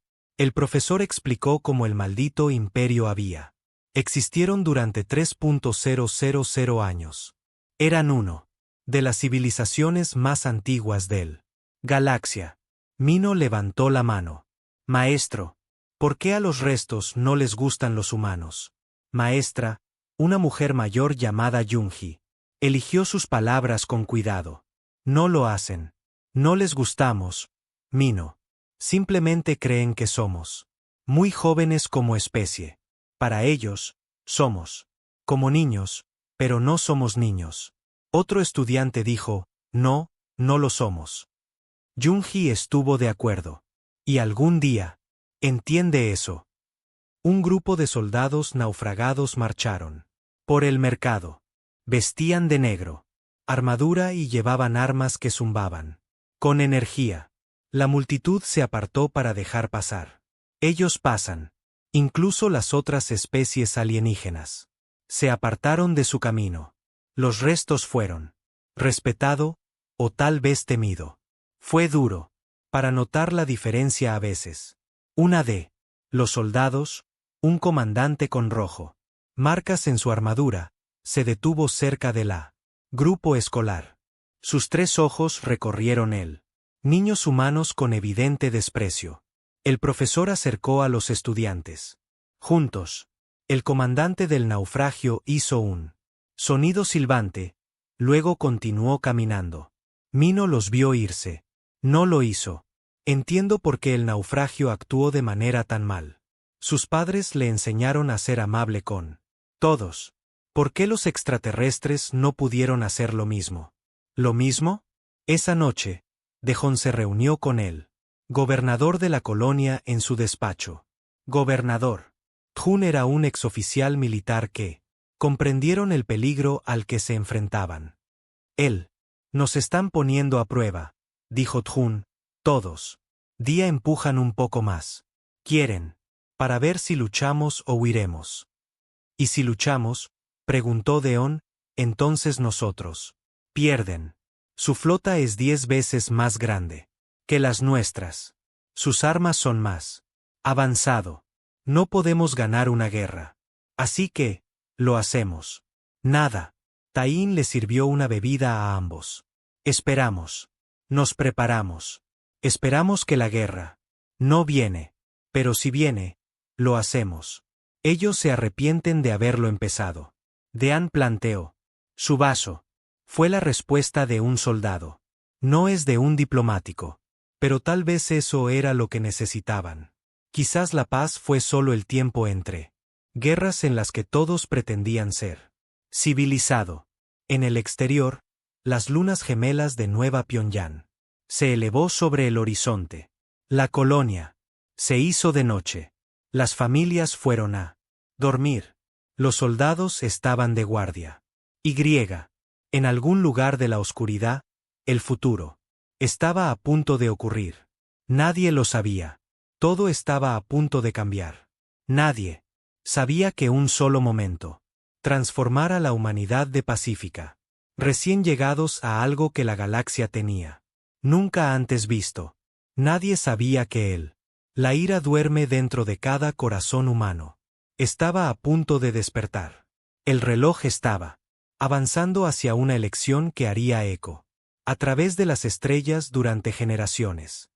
profesor explicó cómo el maldito imperio había existieron durante 3.000 años. Eran uno de las civilizaciones más antiguas del galaxia. Mino levantó la mano. Maestro, ¿por qué a los restos no les gustan los humanos? Maestra, una mujer mayor llamada Yunji, eligió sus palabras con cuidado. No lo hacen. No les gustamos, Mino. Simplemente creen que somos muy jóvenes como especie. Para ellos, somos como niños, pero no somos niños. Otro estudiante dijo, no, no lo somos. Yunji estuvo de acuerdo. Y algún día, entiende eso. Un grupo de soldados naufragados marcharon por el mercado. Vestían de negro, armadura y llevaban armas que zumbaban con energía. La multitud se apartó para dejar pasar. Ellos pasan. Incluso las otras especies alienígenas se apartaron de su camino. Los restos fueron respetado, o tal vez temido. Fue duro para notar la diferencia a veces. Una de los soldados, un comandante con rojo, marcas en su armadura, se detuvo cerca de la grupo escolar. Sus 3 ojos recorrieron él. Niños humanos con evidente desprecio. El profesor acercó a los estudiantes. Juntos. El comandante del naufragio hizo un sonido silbante, luego continuó caminando. Mino los vio irse. No lo hizo. Entiendo por qué el naufragio actuó de manera tan mal. Sus padres le enseñaron a ser amable con todos. ¿Por qué los extraterrestres no pudieron hacer lo mismo? ¿Lo mismo? Esa noche, Dejón se reunió con él, gobernador de la colonia, en su despacho. Gobernador. Jun era un exoficial militar que comprendieron el peligro al que se enfrentaban. Nos están poniendo a prueba, dijo Jun. Todos. Día empujan un poco más. Quieren. Para ver si luchamos o huiremos. ¿Y si luchamos?, preguntó Deón, entonces nosotros. Pierden. Su flota es 10 veces más grande que las nuestras. Sus armas son más avanzado. No podemos ganar una guerra. Así que, lo hacemos. Nada. Taín le sirvió una bebida a ambos. Esperamos. Nos preparamos. Esperamos que la guerra no viene. Pero si viene, lo hacemos. Ellos se arrepienten de haberlo empezado. Deán planteó. Su vaso. Fue la respuesta de un soldado. No es de un diplomático. Pero tal vez eso era lo que necesitaban. Quizás la paz fue solo el tiempo entre guerras en las que todos pretendían ser civilizado. En el exterior, las lunas gemelas de Nueva Pyongyang se elevó sobre el horizonte. La colonia se hizo de noche. Las familias fueron a dormir. Los soldados estaban de guardia. En algún lugar de la oscuridad, el futuro estaba a punto de ocurrir. Nadie lo sabía. Todo estaba a punto de cambiar. Nadie sabía que un solo momento transformara la humanidad de pacífica recién llegados a algo que la galaxia tenía nunca antes visto. Nadie sabía que la ira duerme dentro de cada corazón humano. Estaba a punto de despertar. El reloj estaba avanzando hacia una elección que haría eco a través de las estrellas durante generaciones.